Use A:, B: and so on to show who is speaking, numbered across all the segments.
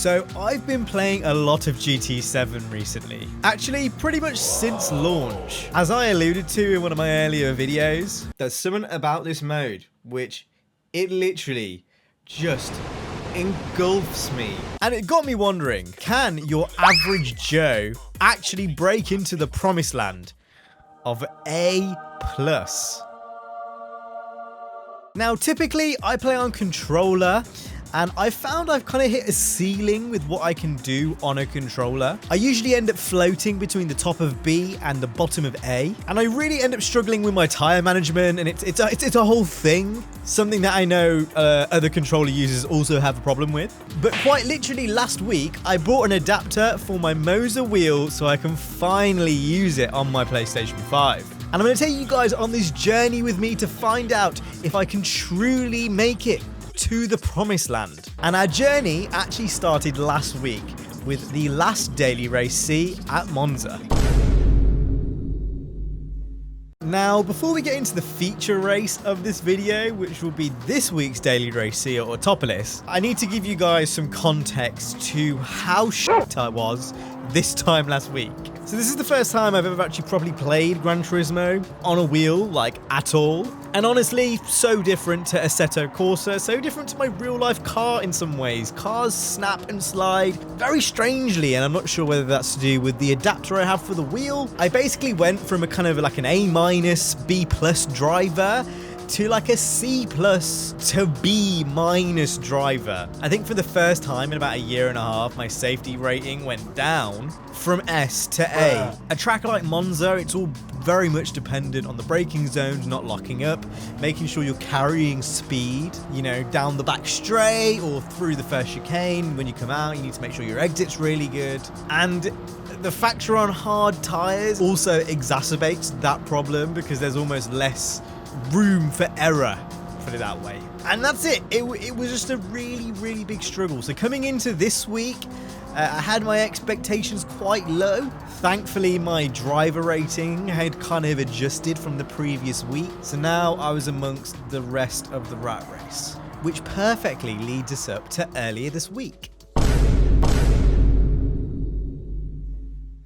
A: So I've been playing a lot of GT7 recently. Actually, pretty much since launch. As I alluded to in one of my earlier videos, there's something about this mode which it literally just engulfs me. And it got me wondering, can your average Joe actually break into the promised land of A+? Now, typically I play on controller, and I found I've kind of hit a ceiling with what I can do on a controller. I usually end up floating between the top of B and the bottom of A, and I really end up struggling with my tire management, and it's a whole thing. Something that I know other controller users also have a problem with. But quite literally last week, I bought an adapter for my Monza wheel so I can finally use it on my PlayStation 5. And I'm going to take you guys on this journey with me to find out if I can truly make it to the promised land. And our journey actually started last week with the last daily race C at Monza. Now, before we get into the feature race of this video, which will be this week's daily race C or Autopolis, I need to give you guys some context to how shit I was this time last week. So this is the first time I've ever actually properly played Gran Turismo on a wheel, like at all. And honestly, so different to Assetto Corsa, so different to my real life car in some ways. Cars snap and slide very strangely, and I'm not sure whether that's to do with the adapter I have for the wheel. I basically went from a kind of like an A-, B+ driver to like a C+ to B- driver. I think for the first time in about a year and a half, my safety rating went down from S to A. A track like Monza, it's all very much dependent on the braking zones not locking up, making sure you're carrying speed, you know, down the back straight or through the first chicane. When you come out, you need to make sure your exit's really good. And the fact you're on hard tires also exacerbates that problem because there's almost less room for error, put it that way. And that's it. It was just a really big struggle. So coming into this week, I had my expectations quite low. Thankfully, my driver rating had kind of adjusted from the previous week. So now I was amongst the rest of the rat race, which perfectly leads us up to earlier this week.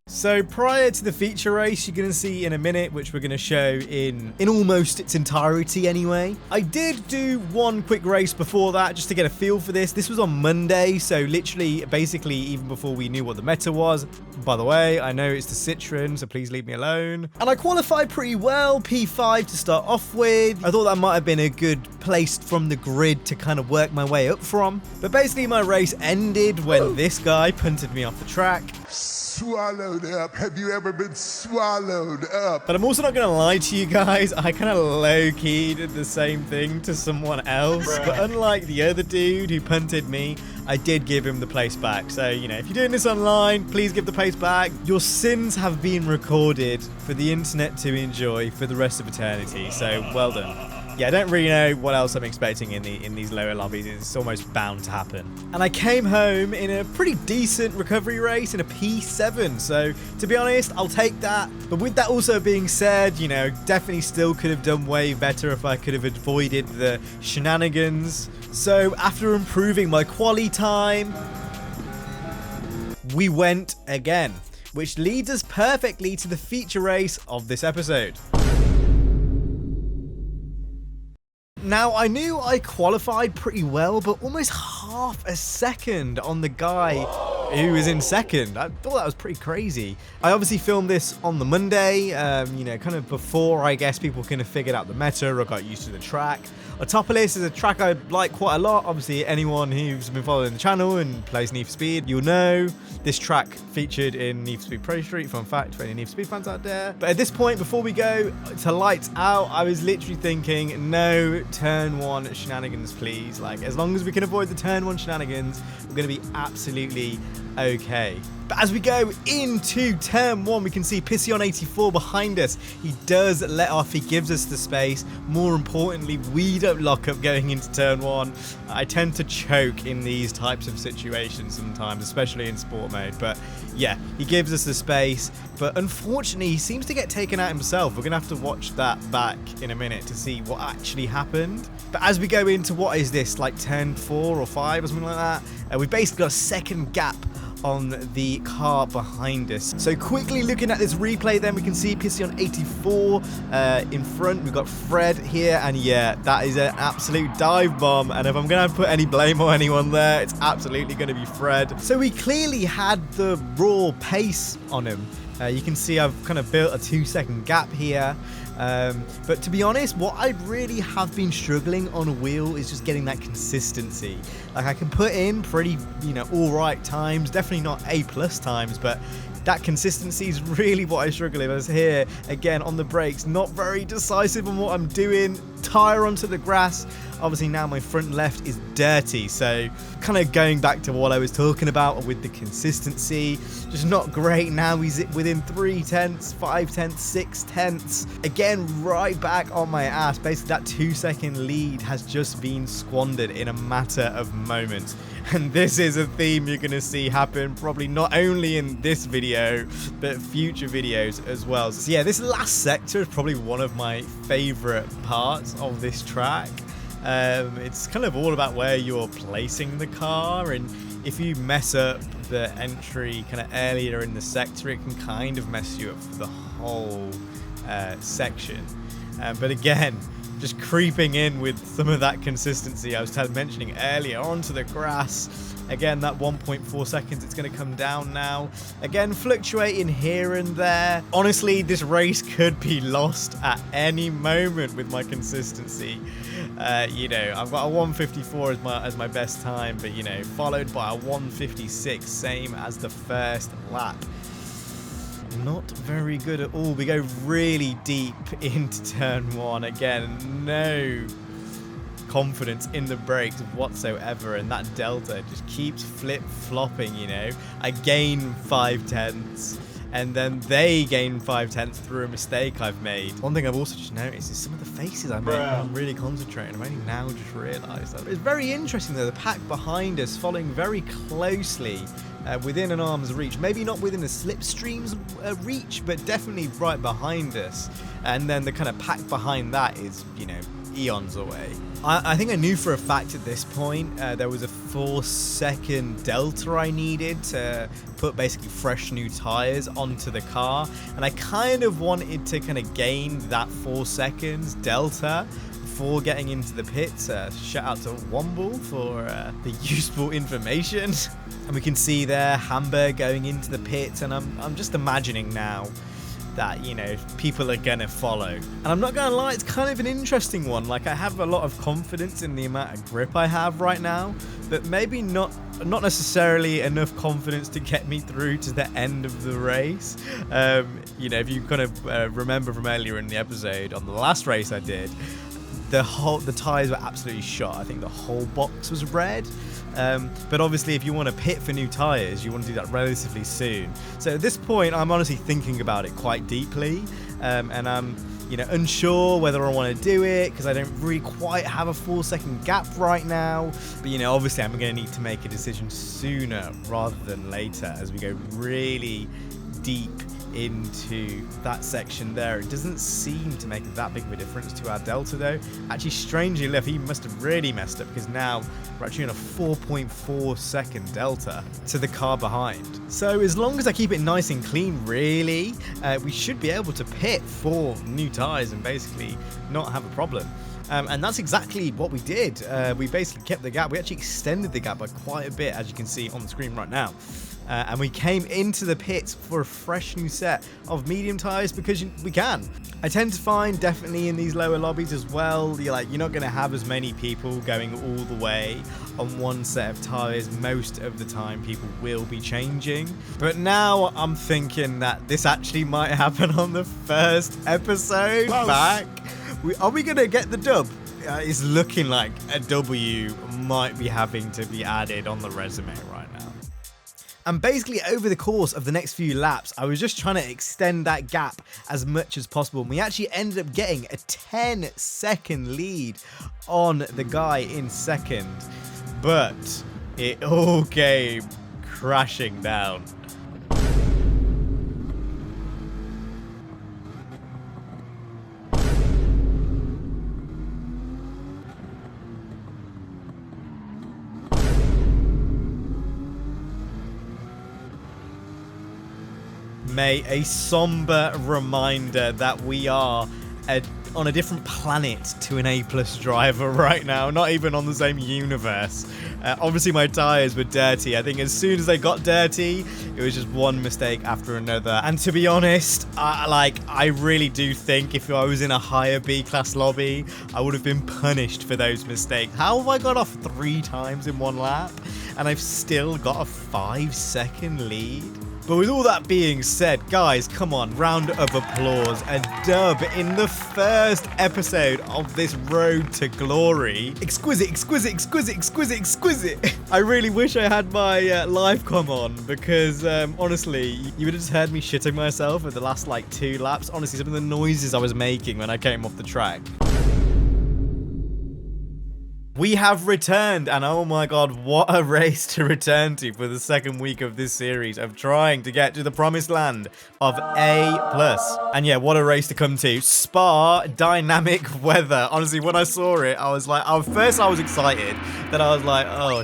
A: So prior to the feature race, you're going to see in a minute, which we're going to show in almost its entirety anyway. I did do one quick race before that just to get a feel for this. This was on Monday, so literally, basically, even before we knew what the meta was. By the way, I know it's the Citroen, so please leave me alone. And I qualified pretty well, P5 to start off with. I thought that might have been a good place from the grid to kind of work my way up from. But basically, my race ended when this guy punted me off the track.
B: Swallowed up. Have you ever been swallowed up?
A: But I'm also not going to lie to you guys. I kind of low-key did the same thing to someone else. But unlike the other dude who punted me, I did give him the place back. So, you know, if you're doing this online, please give the place back. Your sins have been recorded for the internet to enjoy for the rest of eternity. So, well done. Yeah, I don't really know what else I'm expecting in these lower lobbies. It's almost bound to happen. And I came home in a pretty decent recovery race in a P7. So, to be honest, I'll take that. But with that also being said, you know, definitely still could have done way better if I could have avoided the shenanigans. So, after improving my quali time, we went again, which leads us perfectly to the feature race of this episode. Now, I knew I qualified pretty well, but almost half a second on the guy who was in second. I thought that was pretty crazy. I obviously filmed this on the Monday, you know, kind of before, I guess, people kind of figured out the meta or got used to the track. Autopolis is a track I like quite a lot. Obviously, anyone who's been following the channel and plays Need for Speed, you'll know this track featured in Need for Speed Pro Street. Fun fact for any Need for Speed fans out there. But at this point, before we go to lights out, I was literally thinking, no turn one shenanigans, please. Like, as long as we can avoid the turn one shenanigans, we're going to be absolutely okay. But as we go into turn 1, we can see Pissy on 84 behind us. He does let off. He gives us the space. More importantly, we don't lock up going into turn 1. I tend to choke in these types of situations sometimes, especially in sport mode. But yeah, he gives us the space. But unfortunately, he seems to get taken out himself. We're going to have to watch that back in a minute to see what actually happened. But as we go into, what is this, like turn 4 or 5 or something like that, we've basically got a second gap on the car behind us. So quickly looking at this replay, then we can see Pissy on 84 in front. We've got Fred here, and yeah, that is an absolute dive bomb. And if I'm gonna put any blame on anyone there, it's absolutely gonna be Fred. So we clearly had the raw pace on him. You can see I've kind of built a 2-second gap here. But to be honest, what I really have been struggling on a wheel is just getting that consistency. Like, I can put in pretty, all right times, definitely not A+ times, but that consistency is really what I struggle with. I was here again on the brakes, not very decisive on what I'm doing. Tire onto the grass. Obviously now my front left is dirty, so kind of going back to what I was talking about with the consistency, just not great. Now he's within 3/10, 5/10, 6/10. Again, right back on my ass. Basically that 2-second lead has just been squandered in a matter of moments. And this is a theme you're going to see happen probably not only in this video, but future videos as well. So yeah, this last sector is probably one of my favorite parts of this track. It's kind of all about where you're placing the car, and if you mess up the entry kind of earlier in the sector, it can kind of mess you up for the whole section. But again, just creeping in with some of that consistency I was mentioning earlier onto the grass. Again, that 1.4 seconds, it's going to come down now. Again, fluctuating here and there. Honestly, this race could be lost at any moment with my consistency. I've got a 154 as my best time, but, followed by a 156, same as the first lap. Not very good at all. We go really deep into turn 1. Again, no confidence in the brakes whatsoever, and that delta just keeps flip-flopping. I gain 5/10, and then they gain 5/10 through a mistake I've made. One thing I've also just noticed is some of the faces I make when I'm really concentrating. I've only now just realised that. It's very interesting though, the pack behind us following very closely within an arm's reach. Maybe not within the slipstream's reach, but definitely right behind us. And then the kind of pack behind that is, eons away. I think I knew for a fact at this point there was a 4-second delta I needed to put basically fresh new tires onto the car, and I kind of wanted to kind of gain that 4 seconds delta before getting into the pits. Shout out to Womble for the useful information. And we can see there Hamburg going into the pits, and I'm just imagining now that people are gonna follow, and I'm not gonna lie, it's kind of an interesting one. Like, I have a lot of confidence in the amount of grip I have right now, but maybe not necessarily enough confidence to get me through to the end of the race. If you kind of remember from earlier in the episode on the last race I did, the tires were absolutely shot. I think the whole box was red. But obviously if you want to pit for new tires, you want to do that relatively soon. So at this point, I'm honestly thinking about it quite deeply, and I'm unsure whether I want to do it because I don't really quite have a 4-second gap right now. But obviously I'm going to need to make a decision sooner rather than later as we go really deep into that section there. It doesn't seem to make that big of a difference to our delta though. Actually, strangely enough, he must have really messed up, because now we're actually on a 4.4 second delta to the car behind. So as long as I keep it nice and clean, really, we should be able to pit for new tires and basically not have a problem. And that's exactly what we did. We basically kept the gap. We actually extended the gap by quite a bit, as you can see on the screen right now. And we came into the pits for a fresh new set of medium tires because we can. I tend to find definitely in these lower lobbies as well, you're not going to have as many people going all the way on one set of tires. Most of the time people will be changing. But now I'm thinking that this actually might happen on the first episode back. Are we going to get the dub? It's looking like a W might be having to be added on the resume right now. And basically over the course of the next few laps, I was just trying to extend that gap as much as possible. And we actually ended up getting a 10-second lead on the guy in second. But it all came crashing down. Mate, a somber reminder that we are on a different planet to an A+ driver right now, not even on the same universe. Obviously my tires were dirty. I think as soon as they got dirty, it was just one mistake after another. And to be honest, I really do think if I was in a higher B-class lobby, I would have been punished for those mistakes. How have I got off 3 times in 1 lap? And I've still got a 5-second lead? But with all that being said, guys, come on, round of applause. A dub in the first episode of this road to glory. Exquisite, exquisite, exquisite, exquisite, exquisite. I really wish I had my live com on because, honestly, you would have just heard me shitting myself at the last, 2 laps. Honestly, some of the noises I was making when I came off the track. We have returned, and oh my god, what a race to return to for the second week of this series of trying to get to the promised land of A+. And yeah, what a race to come to. Spa, dynamic weather. Honestly, when I saw it, I was like, first I was excited, then I was like, oh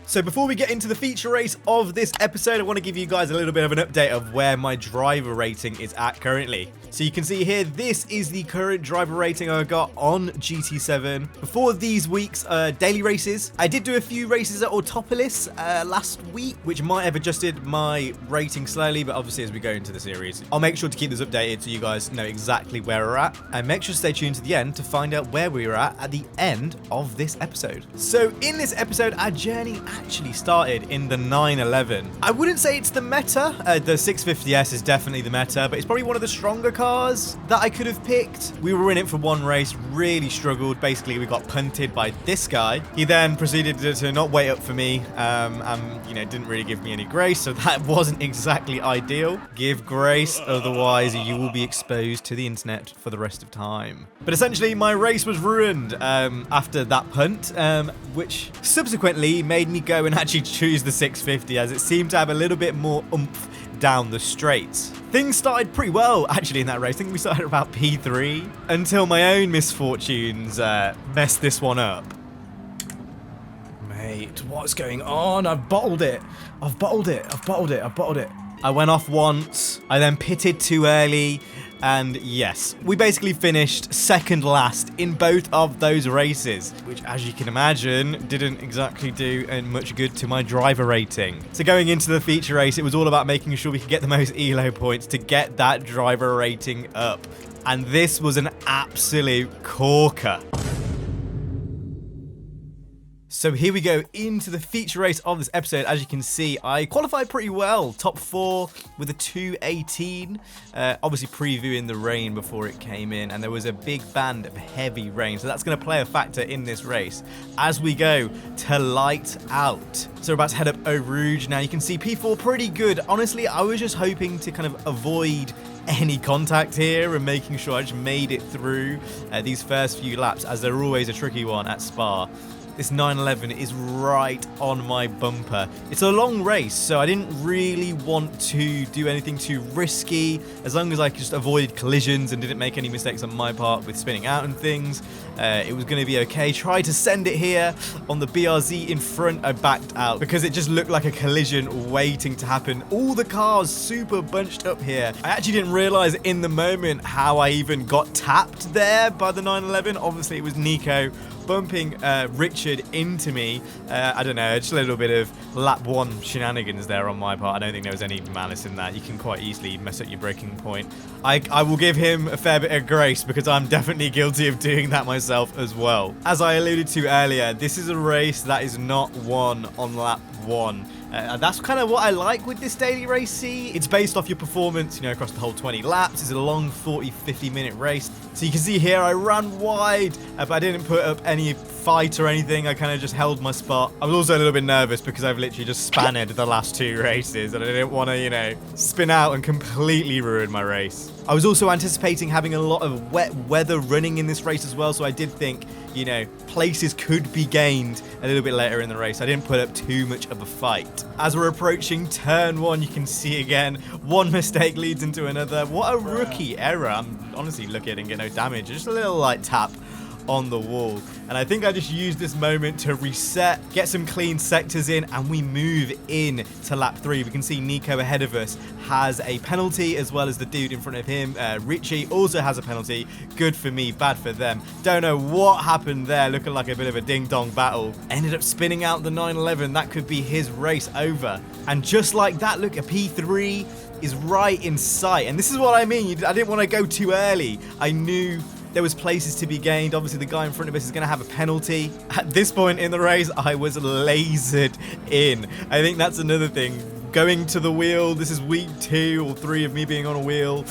A: So before we get into the feature race of this episode, I want to give you guys a little bit of an update of where my driver rating is at currently. So you can see here, this is the current driver rating I got on GT7. Before these week's daily races, I did do a few races at Autopolis last week, which might have adjusted my rating slowly, but obviously as we go into the series, I'll make sure to keep this updated so you guys know exactly where we're at. And make sure to stay tuned to the end to find out where we were at the end of this episode. So in this episode, our journey actually started in the 911. I wouldn't say it's the meta. The 650S is definitely the meta, but it's probably one of the stronger cars that I could have picked. We were in it for one race, really struggled. Basically, we got punted by this guy. He then proceeded to not wait up for me, didn't really give me any grace, so that wasn't exactly ideal. Give grace, otherwise you will be exposed to the internet for the rest of time. But essentially, my race was ruined after that punt, which subsequently made me go and actually choose the 650, as it seemed to have a little bit more oomph down the straights. Things started pretty well actually in that race. I think we started about P3 until my own misfortunes messed this one up. Mate, what's going on? I've bottled it. I've bottled it. I've bottled it. I've bottled it. I went off once. I then pitted too early. And yes, we basically finished second last in both of those races, which, as you can imagine, didn't exactly do much good to my driver rating. So going into the feature race, it was all about making sure we could get the most ELO points to get that driver rating up. And this was an absolute corker. So here we go into the feature race of this episode. As you can see, I qualified pretty well. Top 4 with a 2:18. Obviously previewing the rain before it came in, and there was a big band of heavy rain. So that's going to play a factor in this race as we go to light out. So we're about to head up Eau Rouge. Now you can see P4 pretty good. Honestly, I was just hoping to kind of avoid any contact here and making sure I just made it through these first few laps, as they're always a tricky one at Spa. This 911 is right on my bumper. It's a long race, so I didn't really want to do anything too risky. As long as I just avoided collisions and didn't make any mistakes on my part with spinning out and things, it was going to be okay. Tried to send it here on the BRZ in front. I backed out because it just looked like a collision waiting to happen. All the cars super bunched up here. I actually didn't realize in the moment how I even got tapped there by the 911. Obviously, it was Nico bumping Richard into me. I don't know, just a little bit of lap 1 shenanigans there on my part. I don't think there was any malice in that. You can quite easily mess up your braking point. I will give him a fair bit of grace because I'm definitely guilty of doing that myself as well. As I alluded to earlier, this is a race that is not won on lap 1. That's kind of what I like with this daily race C. It's based off your performance, across the whole 20 laps. It's a long 40-50 minute race. So you can see here I ran wide, but I didn't put up any fight or anything. I kind of just held my spot. I was also a little bit nervous because I've literally just spanned the last 2 races and I didn't want to, you know, spin out and completely ruin my race. I was also anticipating having a lot of wet weather running in this race as well, so I did think, you know, places could be gained a little bit later in the race. I didn't put up too much of a fight. As we're approaching turn 1, you can see again, one mistake leads into another. What a rookie error. I'm honestly lucky I didn't get no damage. Just a little like tap on the wall, and I think I just used this moment to reset, get some clean sectors in, and we move in to lap 3. We can see Nico ahead of us has a penalty, as well as the dude in front of him, Richie, also has a penalty. Good for me, bad for them. Don't know what happened there, looking like a bit of a ding-dong battle. Ended up spinning out the 911. That could be his race over. And just like that, look, a P3 is right in sight, and this is what I mean. I didn't want to go too early. I knew there was places to be gained. Obviously, the guy in front of us is going to have a penalty. At this point in the race, I was lasered in. I think that's another thing. Going to the wheel, this is week 2 or 3 of me being on a wheel.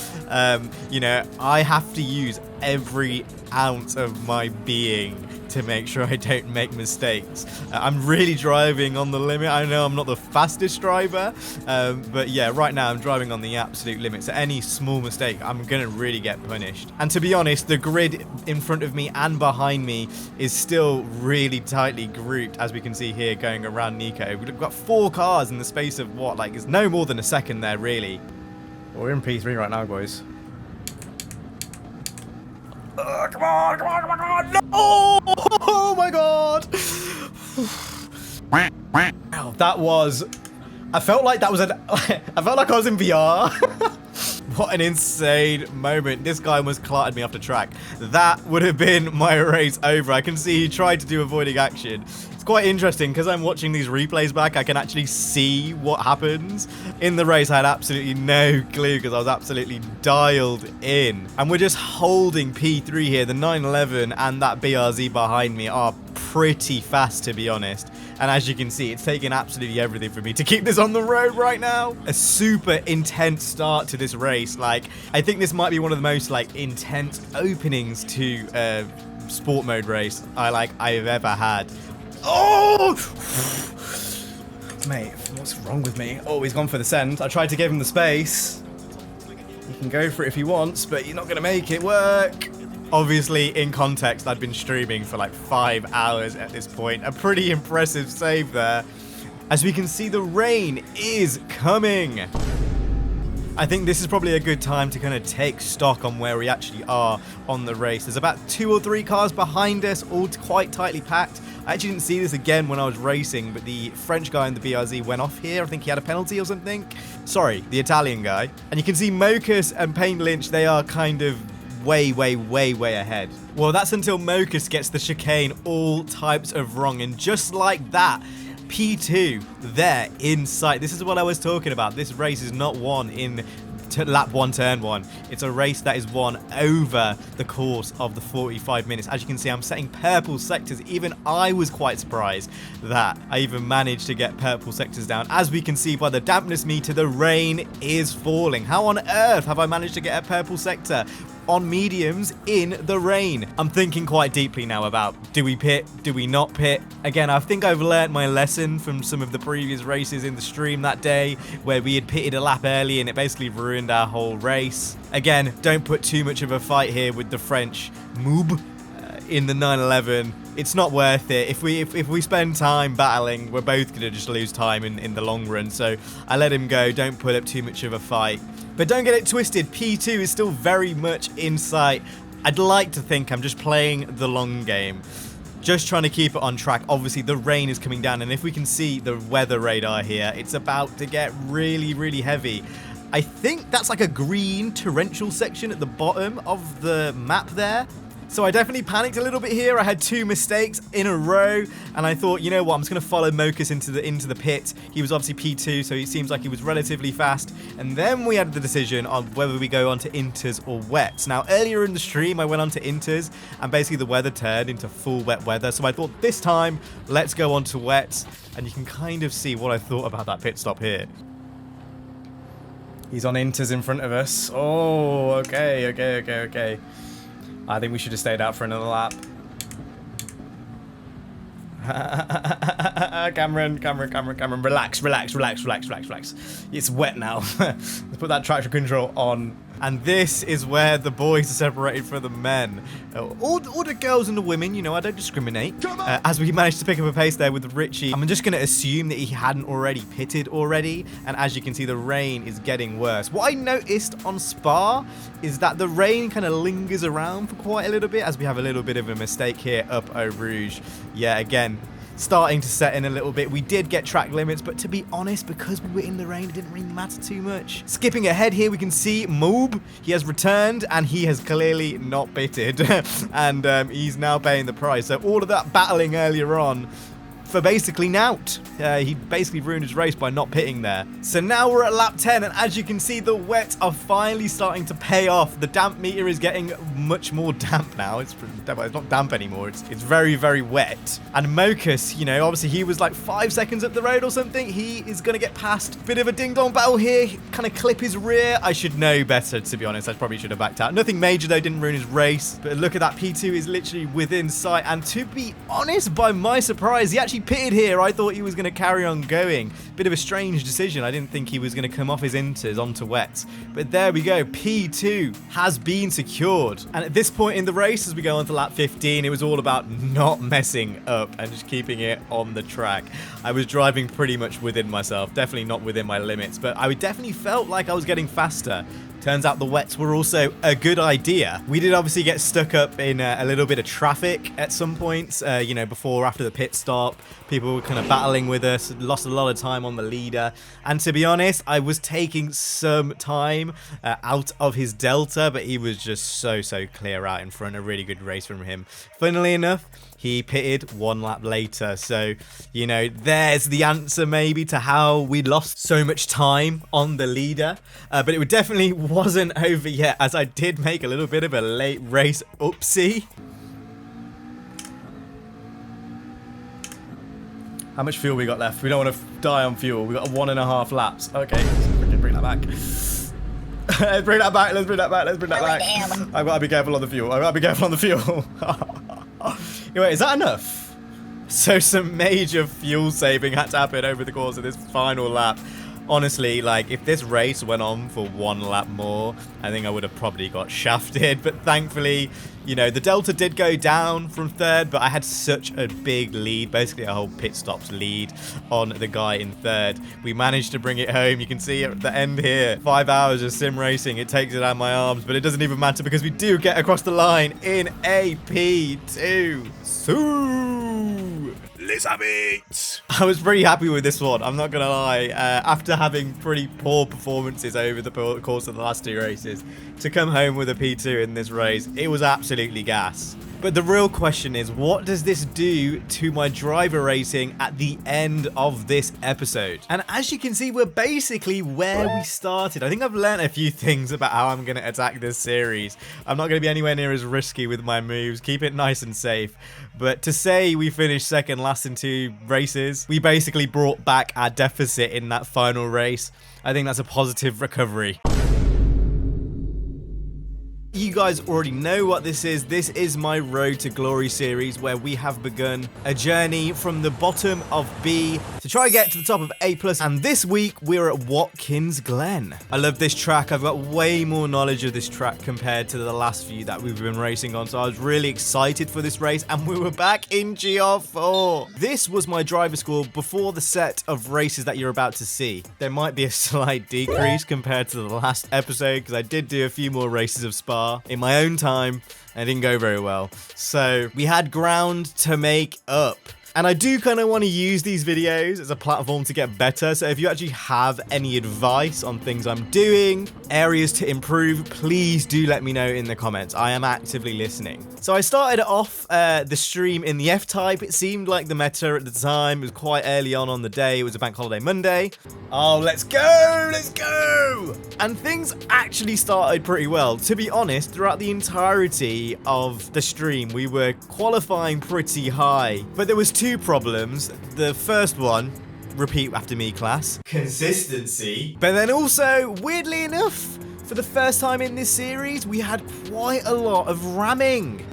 A: You know, I have to use every ounce of my being to make sure I don't make mistakes. I'm really driving on the limit. I know I'm not the fastest driver, but yeah, right now I'm driving on the absolute limit. So any small mistake, I'm gonna really get punished. And to be honest, the grid in front of me and behind me is still really tightly grouped, as we can see here going around Nico. We've got 4 cars in the space of what, like, it's no more than a second there, really. Well, we're in P3 right now, boys. Come on, come on, come on, come on. No! Oh my god. Oh, that was... I felt like that was an... I felt like I was in VR. What an insane moment. This guy almost clarted me off the track. That would have been my race over. I can see he tried to do avoiding action. It's quite interesting because I'm watching these replays back. I can actually see what happens. In the race, I had absolutely no clue because I was absolutely dialed in. And we're just holding P3 here. The 911 and that BRZ behind me are pretty fast, to be honest. And as you can see, it's taking absolutely everything for me to keep this on the road right now. A super intense start to this race. Like, I think this might be one of the most like intense openings to a sport mode race I've ever had. Oh! Mate, what's wrong with me? Oh, he's gone for the send. I tried to give him the space. He can go for it if he wants, but you're not going to make it work. Obviously, in context, I'd been streaming for like 5 hours at this point. A pretty impressive save there. As we can see, the rain is coming. I think this is probably a good time to kind of take stock on where we actually are on the race. There's about 2 or 3 cars behind us, all quite tightly packed. I actually didn't see this again when I was racing, but the French guy in the BRZ went off here. I think he had a penalty or something. Sorry, the Italian guy. And you can see Mocus and Payne Lynch, they are kind of way ahead. Well, that's until Mocus gets the chicane all types of wrong. And just like that, P2 there in sight. This is what I was talking about. This race is not won in lap 1, turn 1. It's a race that is won over the course of the 45 minutes. As you can see, I'm setting purple sectors. Even I was quite surprised that I even managed to get purple sectors down. As we can see by the dampness meter, the rain is falling. How on earth have I managed to get a purple sector on mediums in the rain? I'm thinking quite deeply now about, do we pit? Do we not pit? Again, I think I've learnt my lesson from some of the previous races in the stream that day where we had pitted a lap early and it basically ruined our whole race. Again, don't put too much of a fight here with the French moob in the 911. It's not worth it. If we spend time battling, we're both going to just lose time in the long run. So I let him go. Don't put up too much of a fight. But don't get it twisted, P2 is still very much in sight. I'd like to think I'm just playing the long game. Just trying to keep it on track. Obviously, the rain is coming down, and if we can see the weather radar here, it's about to get really heavy. I think that's like a green torrential section at the bottom of the map there. So I definitely panicked a little bit here. I had 2 mistakes in a row, and I thought, you know what, I'm just going to follow Mocus into the pit. He was obviously P2, so it seems like he was relatively fast. And then we had the decision on whether we go on to inters or wets. Now, earlier in the stream, I went on to inters, and basically the weather turned into full wet weather. So I thought this time, let's go on to wets. And you can kind of see what I thought about that pit stop here. He's on inters in front of us. Oh, okay. I think we should have stayed out for another lap. Cameron, relax. It's wet now. Let's put that traction control on. And this is where the boys are separated from the men. All the girls and the women, you know, I don't discriminate. As we managed to pick up a pace there with Richie, I'm just going to assume that he hadn't already pitted already. And as you can see, the rain is getting worse. What I noticed on Spa is that the rain kind of lingers around for quite a little bit, as we have a little bit of a mistake here up Eau Rouge. Yeah, again, starting to set in a little bit. We did get track limits, but to be honest, because we were in the rain, it didn't really matter too much. Skipping ahead here, we can see Moob. He has returned, and he has clearly not pitted. And he's now paying the price. So all of that battling earlier on for basically nout. He basically ruined his race by not pitting there. So now we're at lap 10, and as you can see, the wet are finally starting to pay off. The damp meter is getting much more damp now. It's not damp anymore. It's very, very wet. And Mokus, you know, obviously he was like 5 seconds up the road or something. He is going to get past. Bit of a ding-dong battle here. Kind of clip his rear. I should know better, to be honest. I probably should have backed out. Nothing major, though. Didn't ruin his race. But look at that. P2 is literally within sight. And to be honest, by my surprise, he actually pitted here. I thought he was going to carry on going. Bit of a strange decision. I didn't think he was going to come off his inters onto wets. But there we go. P2 has been secured. And at this point in the race, as we go on to lap 15, it was all about not messing up and just keeping it on the track. I was driving pretty much within myself. Definitely not within my limits, but I definitely felt like I was getting faster. Turns out the wets were also a good idea. We did obviously get stuck up in a little bit of traffic at some points, you know, before or after the pit stop. People were kind of battling with us, lost a lot of time on the leader. And to be honest, I was taking some time out of his delta, but he was just so clear out in front. A really good race from him. Funnily enough, he pitted 1 lap later. So, you know, there's the answer maybe to how we lost so much time on the leader. But it definitely wasn't over yet, as I did make a little bit of a late race oopsie. How much fuel we got left? We don't want to die on fuel. We got 1.5 laps. Okay, let's bring that back. Let's bring that back. I've got to be careful on the fuel. Wait, is that enough? So some major fuel saving had to happen over the course of this final lap. Honestly, like, if this race went on for 1 lap more, I think I would have probably got shafted. But thankfully, you know, the delta did go down from third, but I had such a big lead, basically a whole pit stop's lead on the guy in third. We managed to bring it home. You can see at the end here, 5 hours of sim racing. It takes it out of my arms, but it doesn't even matter because we do get across the line in a P2. Let's have it. I was pretty happy with this one, I'm not gonna lie. After having pretty poor performances over the course of the last 2 races, to come home with a P2 in this race, it was absolutely gas. But the real question is, what does this do to my driver rating at the end of this episode? And as you can see, we're basically where we started. I think I've learned a few things about how I'm going to attack this series. I'm not going to be anywhere near as risky with my moves. Keep it nice and safe. But to say we finished second last in 2 races, we basically brought back our deficit in that final race. I think that's a positive recovery. You guys already know what this is. This is my Road to Glory series, where we have begun a journey from the bottom of B to try and get to the top of A+. And this week, we're at Watkins Glen. I love this track. I've got way more knowledge of this track compared to the last few that we've been racing on. So I was really excited for this race, and we were back in GR4. This was my driver score before the set of races that you're about to see. There might be a slight decrease compared to the last episode, because I did do a few more races of Spa in my own time, and it didn't go very well. So we had ground to make up. And I do kind of want to use these videos as a platform to get better. So if you actually have any advice on things I'm doing, areas to improve, please do let me know in the comments. I am actively listening. So I started off the stream in the F-Type. It seemed like the meta at the time. It was quite early on the day. It was a bank holiday Monday. Oh, let's go! Let's go! And things actually started pretty well. To be honest, throughout the entirety of the stream, we were qualifying pretty high. But there was 2 problems. The first one, repeat after me class, consistency. But then also, weirdly enough, for the first time in this series, we had quite a lot of ramming.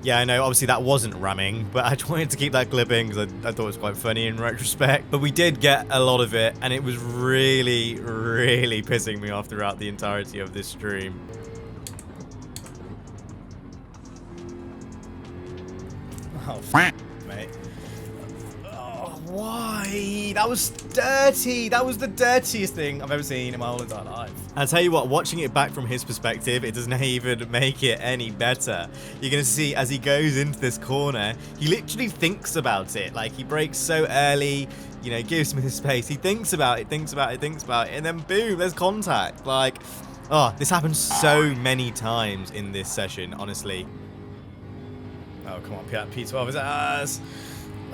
A: Yeah, I know, obviously that wasn't ramming, but I wanted to keep that clip in because I thought it was quite funny in retrospect. But we did get a lot of it, and it was really, really pissing me off throughout the entirety of this stream. Oh, mate. Oh, why? That was dirty. That was the dirtiest thing I've ever seen in my whole entire life. I'll tell you what, watching it back from his perspective, it doesn't even make it any better. You're going to see as he goes into this corner, he literally thinks about it. Like, he brakes so early, you know, gives him his space. He thinks about it, and then boom, there's contact. Like, oh, this happens so many times in this session, honestly. Oh, come on, P12 is ours.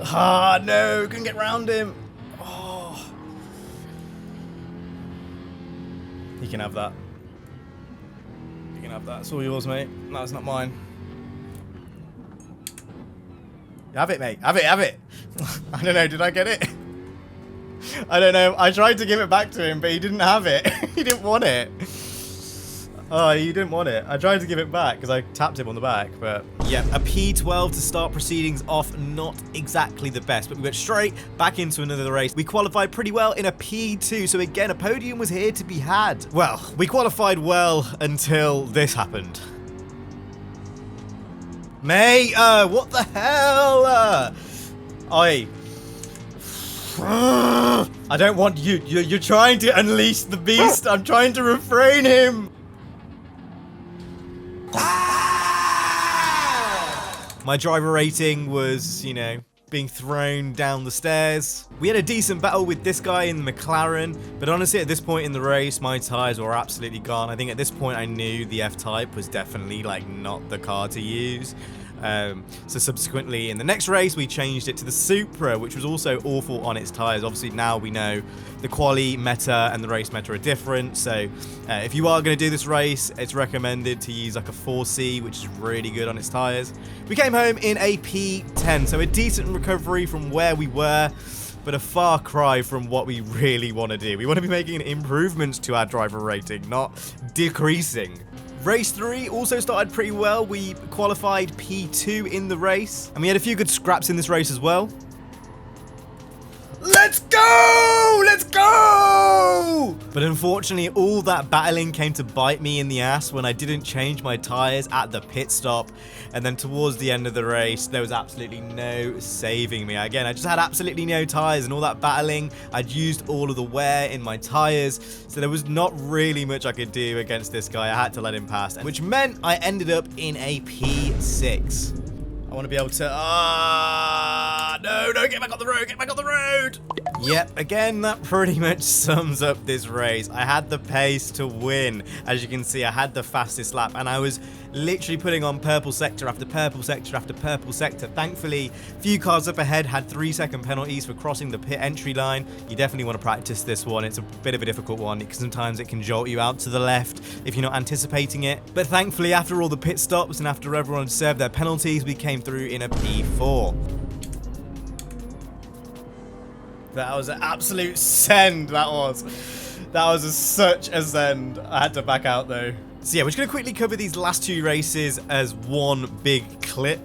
A: Ah, no, couldn't get round him. Oh. You can have that. You can have that. It's all yours, mate. No, it's not mine. Have it, mate. Have it, have it. I don't know, did I get it? I don't know. I tried to give it back to him, but he didn't have it. He didn't want it. Oh, he didn't want it. I tried to give it back because I tapped him on the back, but yeah, a P12 to start proceedings off, not exactly the best, but we went straight back into another race. We qualified pretty well in a P2, so again, a podium was here to be had. Well, we qualified well until this happened. Mate, what the hell? I don't want you. You're trying to unleash the beast. I'm trying to refrain him. My driver rating was, you know, being thrown down the stairs. We had a decent battle with this guy in the McLaren, but honestly at this point in the race, my tyres were absolutely gone. I think at this point I knew the F-Type was definitely like not the car to use. So subsequently in the next race we changed it to the Supra, which was also awful on its tyres. Obviously now we know the quali meta and the race meta are different, so if you are going to do this race, it's recommended to use like a 4C, which is really good on its tyres. We came home in a P10, so a decent recovery from where we were, but a far cry from what we really want to do. We want to be making improvements to our driver rating, not decreasing. Race 3 also started pretty well. We qualified P2 in the race, and we had a few good scraps in this race as well. Let's go! Let's go! But unfortunately, all that battling came to bite me in the ass when I didn't change my tyres at the pit stop. And then towards the end of the race, there was absolutely no saving me. Again, I just had absolutely no tyres, and all that battling, I'd used all of the wear in my tyres. So there was not really much I could do against this guy. I had to let him pass, which meant I ended up in a P6. I want to be able to... no, get back on the road, get back on the road! Yep, again, that pretty much sums up this race. I had the pace to win. As you can see, I had the fastest lap, and I was literally putting on purple sector after purple sector after purple sector. Thankfully, few cars up ahead had 3-second penalties for crossing the pit entry line. You definitely want to practice this one. It's a bit of a difficult one because sometimes it can jolt you out to the left if you're not anticipating it. But thankfully, after all the pit stops and after everyone had served their penalties, we came through in a P4. That was an absolute send, that was. That was such a send. I had to back out though. So yeah, we're just going to quickly cover these last two races as one big clip.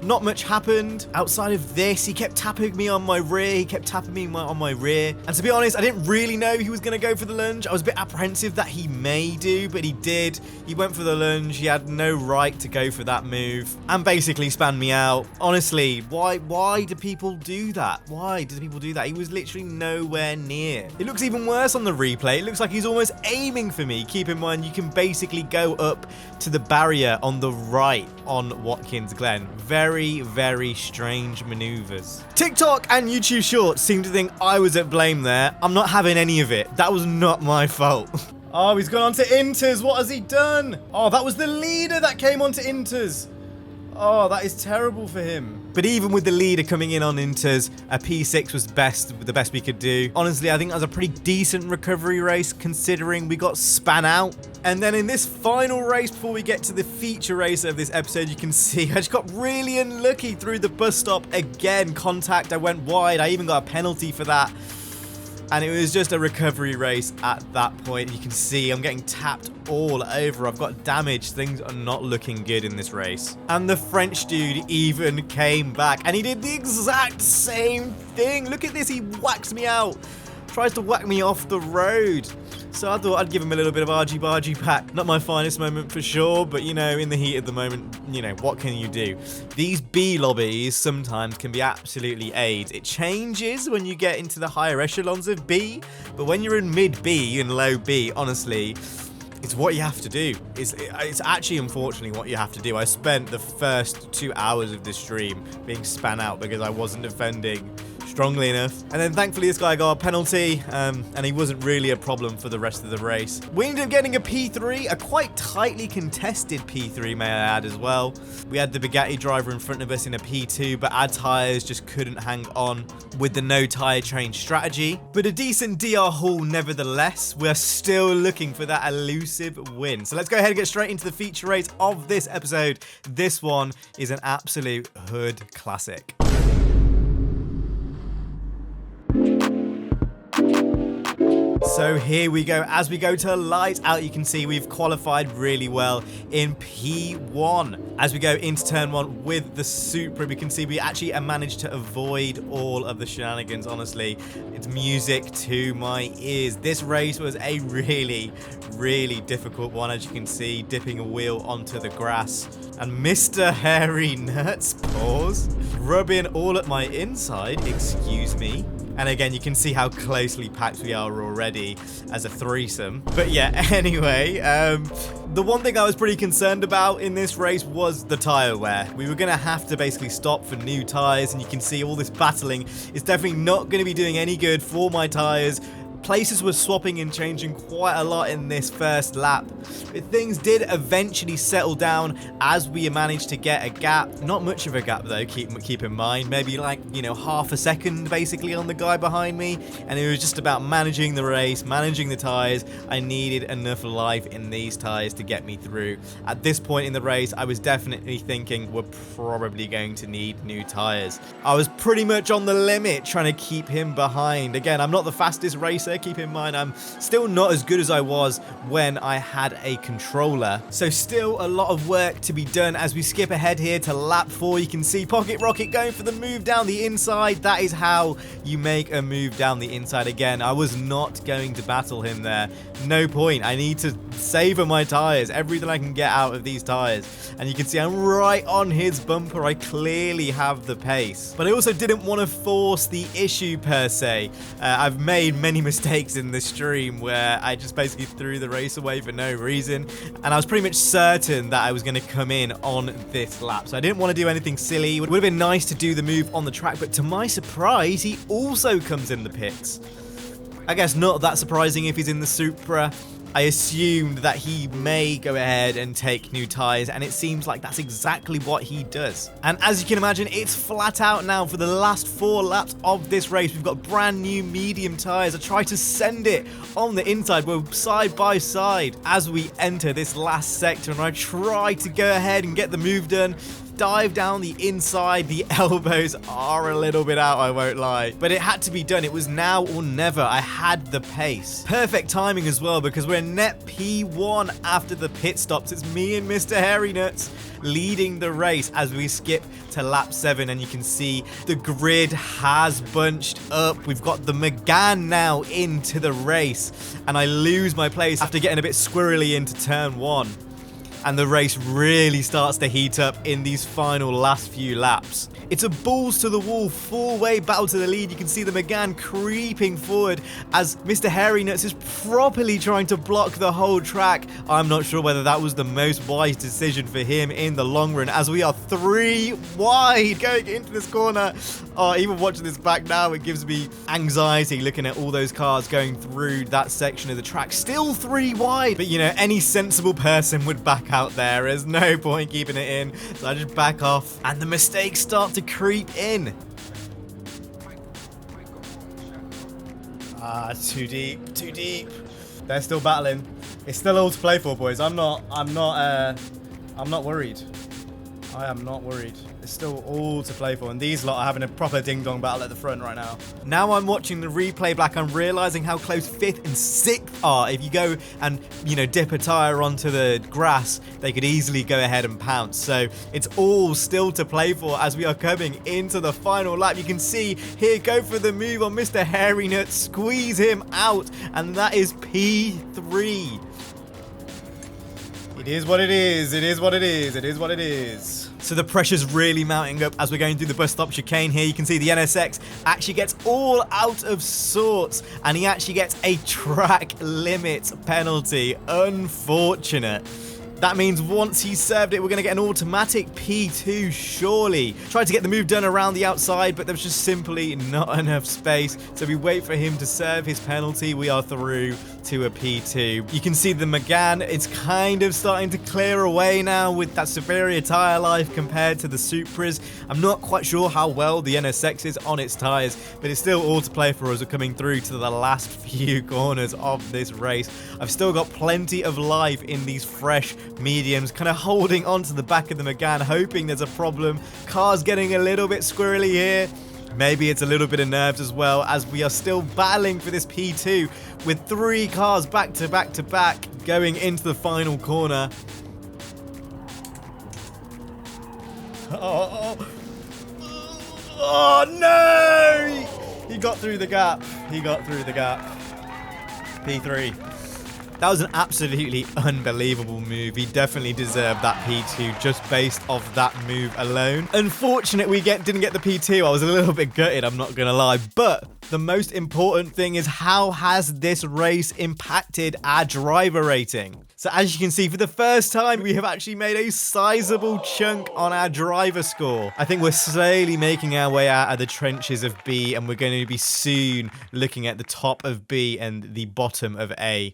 A: Not much happened outside of this. He kept tapping me on my rear. He kept tapping me on my rear. And to be honest, I didn't really know he was going to go for the lunge. I was a bit apprehensive that he may do, but he did. He went for the lunge. He had no right to go for that move and basically spanned me out. Honestly, why do people do that? Why do people do that? He was literally nowhere near. It looks even worse on the replay. It looks like he's almost aiming for me. Keep in mind, you can basically go up to the barrier on the right on Watkins Glen. Very, very strange maneuvers. TikTok and YouTube Shorts seem to think I was at blame there. I'm not having any of it. That was not my fault. Oh, he's gone on to Inters. What has he done? Oh, that was the leader that came on to Inters. Oh, that is terrible for him. But even with the leader coming in on Inters, a P6 was the best we could do. Honestly, I think that was a pretty decent recovery race considering we got span out. And then in this final race, before we get to the feature race of this episode, you can see I just got really unlucky through the bus stop again. Contact, I went wide. I even got a penalty for that. And it was just a recovery race at that point. You can see I'm getting tapped all over. I've got damage. Things are not looking good in this race. And the French dude even came back and he did the exact same thing. Look at this. He whacks me out. Tries to whack me off the road. So I thought I'd give him a little bit of argy-bargy pack. Not my finest moment for sure, but you know, in the heat of the moment, you know, what can you do? These B lobbies sometimes can be absolutely AIDS. It changes when you get into the higher echelons of B, but when you're in mid B and low B, honestly, it's what you have to do. It's actually, unfortunately, what you have to do. I spent the first 2 hours of this stream being span out because I wasn't defending strongly enough. And then thankfully this guy got a penalty, and he wasn't really a problem for the rest of the race. We ended up getting a P3, a quite tightly contested P3, may I add, as well. We had the Bugatti driver in front of us in a P2, but our tyres just couldn't hang on with the no tyre change strategy. But a decent DR haul nevertheless. We're still looking for that elusive win. So let's go ahead and get straight into the feature race of this episode. This one is an absolute hood classic. So here we go. As we go to light out, you can see we've qualified really well in P1. As we go into turn 1 with the Supra, we can see we actually managed to avoid all of the shenanigans, honestly. It's music to my ears. This race was a really, really difficult one, as you can see, dipping a wheel onto the grass. And Mr. Hairy Nuts, pause, rubbing all at my inside, excuse me. And again, you can see how closely packed we are already as a threesome. But yeah, anyway, the one thing I was pretty concerned about in this race was the tyre wear. We were going to have to basically stop for new tyres, and you can see all this battling is definitely not going to be doing any good for my tyres. Places were swapping and changing quite a lot in this first lap. But things did eventually settle down as we managed to get a gap. Not much of a gap though, keep in mind. Maybe like, you know, half a second basically on the guy behind me. And it was just about managing the race, managing the tyres. I needed enough life in these tyres to get me through. At this point in the race, I was definitely thinking we're probably going to need new tyres. I was pretty much on the limit trying to keep him behind. Again, I'm not the fastest racer. Keep in mind, I'm still not as good as I was when I had a controller. So still a lot of work to be done. As we skip ahead here to lap 4, you can see Pocket Rocket going for the move down the inside. That is how you make a move down the inside. Again, I was not going to battle him there. No point. I need to savor my tires, everything I can get out of these tires. And you can see I'm right on his bumper. I clearly have the pace, but I also didn't want to force the issue per se. I've made many mistakes in this stream where I just basically threw the race away for no reason, and I was pretty much certain that I was going to come in on this lap, so I didn't want to do anything silly. It would have been nice to do the move on the track, but to my surprise, he also comes in the pits. I guess not that surprising if he's in the Supra. I assumed that he may go ahead and take new tyres, and it seems like that's exactly what he does. And as you can imagine, it's flat out now for the last 4 laps of this race. We've got brand new medium tyres. I try to send it on the inside. We're side by side as we enter this last sector, and I try to go ahead and get the move done. Dive down the inside. The elbows are a little bit out, I won't lie, but it had to be done. It was now or never. I had the pace. Perfect timing as well, because we're net P1 after the pit stops. It's me and Mr. Hairy Nuts leading the race as we skip to lap 7, and you can see the grid has bunched up. We've got the McGann now into the race, and I lose my place after getting a bit squirrely into turn 1. And the race really starts to heat up in these final last few laps. It's a balls to the wall 4-way battle to the lead. You can see the McGann creeping forward as Mr. Hairy Nuts is properly trying to block the whole track. I'm not sure whether that was the most wise decision for him in the long run, as we are 3 wide going into this corner. Oh, even watching this back now, it gives me anxiety looking at all those cars going through that section of the track. Still 3 wide, but you know, any sensible person would back out there. There's no point keeping it in, so I just back off, and the mistakes start to creep in. Too deep. They're still battling. It's still all to play for, boys. I'm not worried. I am not worried. It's still all to play for, and these lot are having a proper ding-dong battle at the front right now. Now I'm watching the replay back, I'm realizing how close 5th and 6th are. If you go and, you know, dip a tire onto the grass, they could easily go ahead and pounce. So it's all still to play for as we are coming into the final lap. You can see here, go for the move on Mr. Hairy Nut, squeeze him out, and that is P3. It is what it is, it is what it is, it is what it is. So the pressure's really mounting up as we're going through the bus stop chicane here. You can see the NSX actually gets all out of sorts, and he actually gets a track limit penalty. Unfortunate. That means once he's served it, we're going to get an automatic P2, surely. Tried to get the move done around the outside, but there was just simply not enough space. So we wait for him to serve his penalty. We are through to a P2. You can see the Megane, it's kind of starting to clear away now with that superior tyre life compared to the Supras. I'm not quite sure how well the NSX is on its tyres, but it's still all to play for us. We're coming through to the last few corners of this race. I've still got plenty of life in these fresh mediums, kind of holding onto the back of the Megane, hoping there's a problem. Car's getting a little bit squirrely here. Maybe it's a little bit of nerves as well, as we are still battling for this P2 with 3 cars back to back to back going into the final corner. Oh no! He got through the gap. He got through the gap. P3. That was an absolutely unbelievable move. He definitely deserved that P2 just based off that move alone. Unfortunate we didn't get the P2. I was a little bit gutted, I'm not going to lie. But the most important thing is, how has this race impacted our driver rating? So as you can see, for the first time, we have actually made a sizable chunk on our driver score. I think we're slowly making our way out of the trenches of B, and we're going to be soon looking at the top of B and the bottom of A.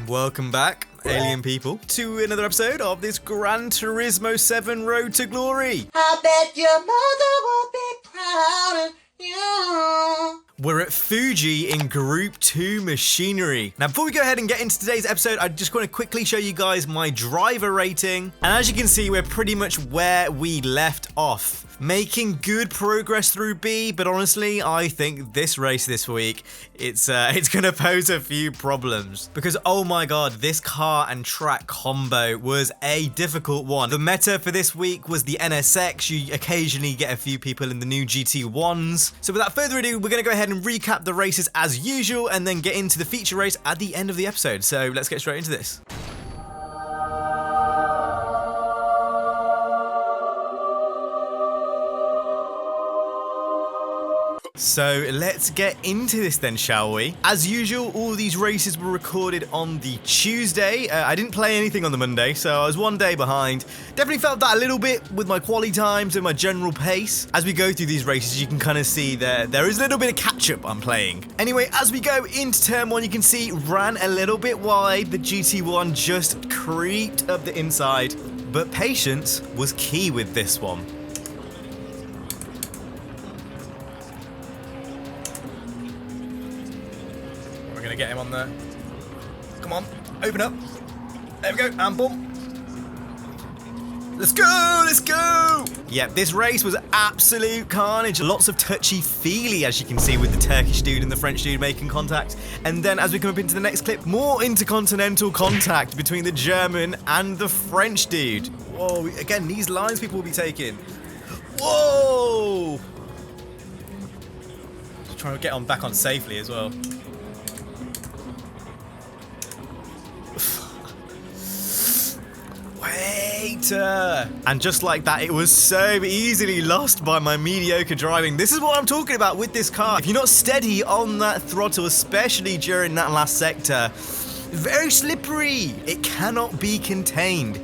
A: Welcome back, alien people, to another episode of this Gran Turismo 7 Road to Glory.
C: I bet your mother will be proud of you.
A: We're at Fuji in Group 2 machinery. Now, before we go ahead and get into today's episode, I just want to quickly show you guys my driver rating. And as you can see, we're pretty much where we left off. Making good progress through B, but honestly, I think this race this week, it's gonna pose a few problems. Because, oh my god, this car and track combo was a difficult one. The meta for this week was the NSX. You occasionally get a few people in the new GT1s. So without further ado, we're gonna go ahead and recap the races as usual, and then get into the feature race at the end of the episode. So let's get straight into this. So let's get into this then, shall we? As usual, all these races were recorded on the Tuesday. I didn't play anything on the Monday, so I was one day behind. Definitely felt that a little bit with my quali times and my general pace. As we go through these races, you can kind of see there is a little bit of catch-up I'm playing. Anyway, as we go into turn 1, you can see ran a little bit wide. The GT1 just creeped up the inside, but patience was key with this one. Gonna get him on there. Come on, open up. There we go, and boom. Let's go, let's go! Yeah, this race was absolute carnage. Lots of touchy-feely, as you can see, with the Turkish dude and the French dude making contact. And then as we come up into the next clip, more intercontinental contact between the German and the French dude. Whoa, again, these lines people will be taking. Whoa! Just trying to get on back on safely as well. And just like that, it was so easily lost by my mediocre driving. This is what I'm talking about with this car. If you're not steady on that throttle, especially during that last sector, very slippery. It cannot be contained.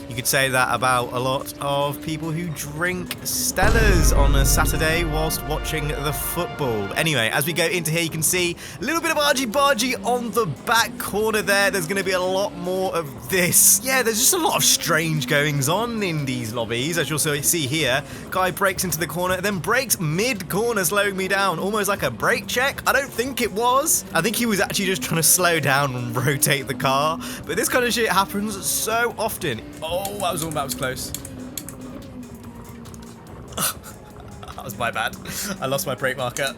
A: You could say that about a lot of people who drink Stellas on a Saturday whilst watching the football. Anyway, as we go into here, you can see a little bit of argy-bargy on the back corner there. There's going to be a lot more of this. Yeah, there's just a lot of strange goings on in these lobbies, as you'll see here. Guy breaks into the corner, then breaks mid-corner, slowing me down, almost like a brake check. I don't think it was. I think he was actually just trying to slow down and rotate the car. But this kind of shit happens so often. Oh, Oh, that was close. That was my bad. I lost my brake marker.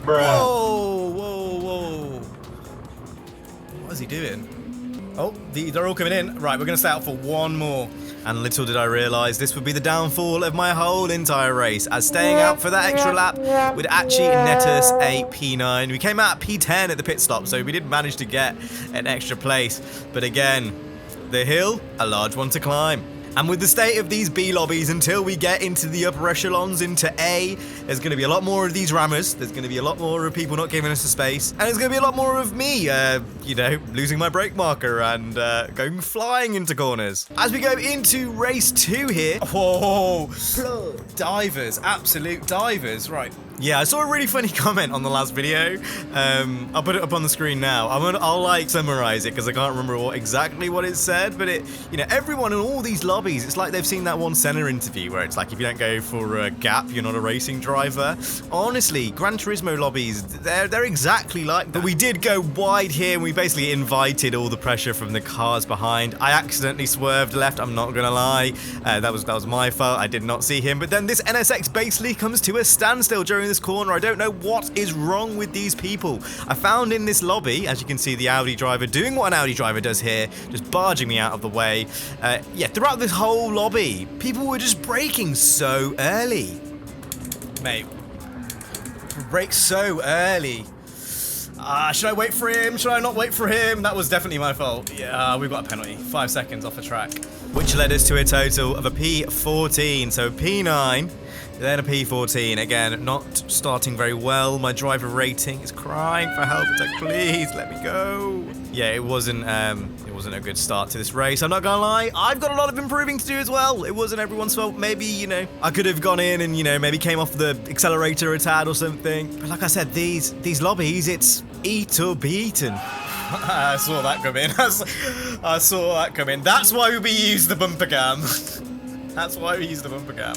B: Bruh.
A: Whoa. What is he doing? Oh, they're all coming in. Right, we're going to stay out for one more. And little did I realise this would be the downfall of my whole entire race, as staying out for that extra lap would actually net us a P9. We came out at P10 at the pit stop, so we did manage to get an extra place. But again, the hill, a large one to climb. And with the state of these B lobbies, until we get into the upper echelons, into A, there's going to be a lot more of these rammers. There's going to be a lot more of people not giving us the space. And there's going to be a lot more of me, you know, losing my brake marker and going flying into corners. As we go into race 2 here. Whoa. Divers. Absolute divers. Right. Yeah, I saw a really funny comment on the last video. I'll put it up on the screen now. I'll like summarize it because I can't remember exactly what it said, but you know, everyone in all these lobbies, it's like they've seen that one Senna interview where it's like, if you don't go for a gap, you're not a racing driver. Honestly, Gran Turismo lobbies, they're exactly like that. But we did go wide here, and we basically invited all the pressure from the cars behind. I accidentally swerved left, I'm not gonna lie. That was my fault, I did not see him. But then this NSX basically comes to a standstill during this corner. I don't know what is wrong with these people. I found in this lobby, as you can see, the Audi driver doing what an Audi driver does here, just barging me out of the way. Yeah, throughout this whole lobby, people were just braking so early. Mate, brake so early. Should I wait for him? Should I not wait for him? That was definitely my fault. Yeah, we've got a penalty. 5 seconds off the track. Which led us to a total of a P14. So P9, then a P14. Again, not starting very well. My driver rating is crying for help. It's like, please let me go. Yeah, it wasn't a good start to this race. I'm not gonna lie. I've got a lot of improving to do as well. It wasn't everyone's fault. Maybe, you know, I could have gone in and, you know, maybe came off the accelerator a tad or something. But like I said, these lobbies, it's eat or be eaten. I saw that come in. I saw that come in. That's why we use the bumper cam. That's why we use the bumper cam.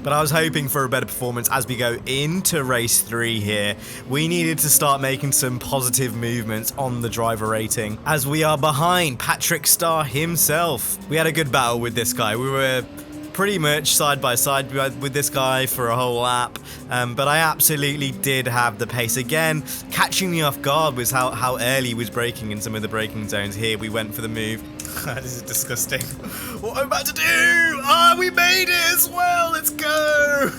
A: But I was hoping for a better performance as we go into race 3 here. We needed to start making some positive movements on the driver rating, as we are behind Patrick Starr himself. We had a good battle with this guy. We were pretty much side by side with this guy for a whole lap, but I absolutely did have the pace. Again, catching me off guard was how early he was braking in some of the braking zones here. We went for the move. This is disgusting. What I'm about to do! We made it as well! Let's go!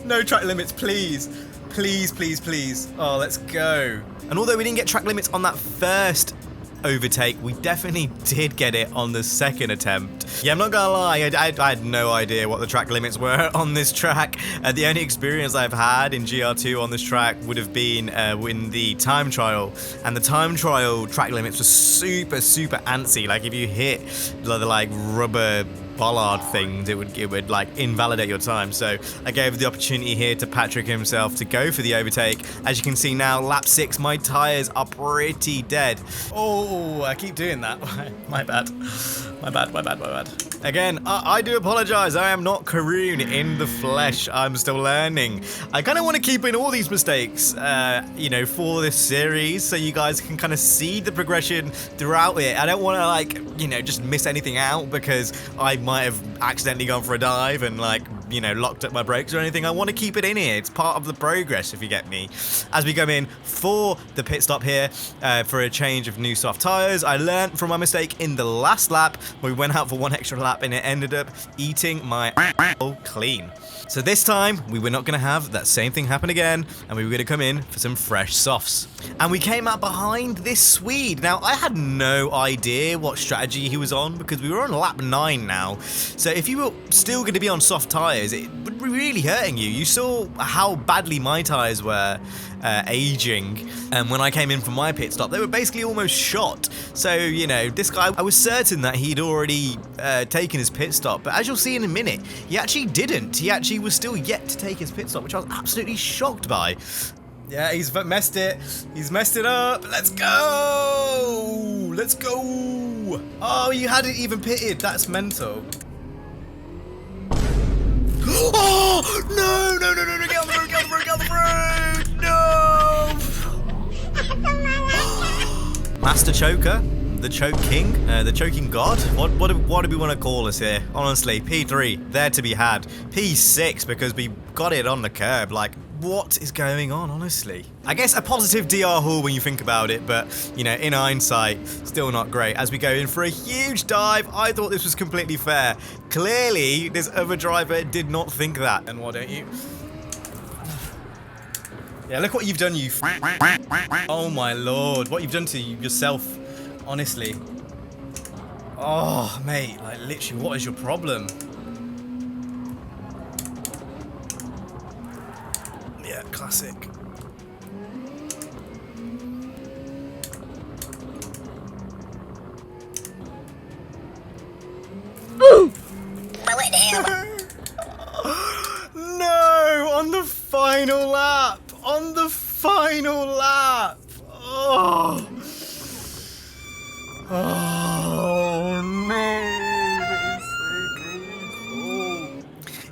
A: No track limits, please. Please, please, please. Oh, let's go. And although we didn't get track limits on that first overtake, we definitely did get it on the second attempt. Yeah, I'm not gonna lie, I had no idea what the track limits were on this track. The only experience I've had in GR2 on this track would have been in the time trial, and the time trial track limits were super antsy. Like, if you hit the like rubber bollard things, it would like invalidate your time. So I gave the opportunity here to Patrick himself to go for the overtake. As you can see now, lap 6, my tires are pretty dead. Oh, I keep doing that. My bad. Again, I do apologize. I am not Karoon in the flesh. I'm still learning. I kind of want to keep in all these mistakes, you know, for this series, so you guys can kind of see the progression throughout it. I don't want to, like, you know, just miss anything out because I might have accidentally gone for a dive and, like, you know, locked up my brakes or anything. I want to keep it in here. It's part of the progress, if you get me. As we go in for the pit stop here, for a change of new soft tires, I learned from my mistake in the last lap. We went out for one extra lap and it ended up eating my clean. So this time, we were not going to have that same thing happen again, and we were going to come in for some fresh softs. And we came out behind this Swede. Now, I had no idea what strategy he was on because we were on lap 9 now. So if you were still going to be on soft tyres, it would be really hurting you. You saw how badly my tyres were aging, and when I came in for my pit stop, they were basically almost shot. So, you know, this guy, I was certain that he'd already taken his pit stop, but as you'll see in a minute, he actually didn't. He actually was still yet to take his pit stop, which I was absolutely shocked by. Yeah, he's messed it. He's messed it up. Let's go! Let's go! Oh, you hadn't even pitted. That's mental. Oh! No! Get on the road! Get on the road! No! Master choker. the choke king, the choking god. What do we want to call us here? Honestly, P3 there to be had. P6 because we got it on the curb. Like, what is going on? Honestly, I guess a positive DR haul when you think about it, but you know, in hindsight, still not great. As we go in for a huge dive, I thought this was completely fair. Clearly, this other driver did not think that. And why don't you? Yeah, look what you've done, you. Oh my lord, what you've done to yourself, honestly. Oh, mate, like literally, what is your problem? Yeah, classic. No, on the final lap. On the final lap. Oh. Oh no.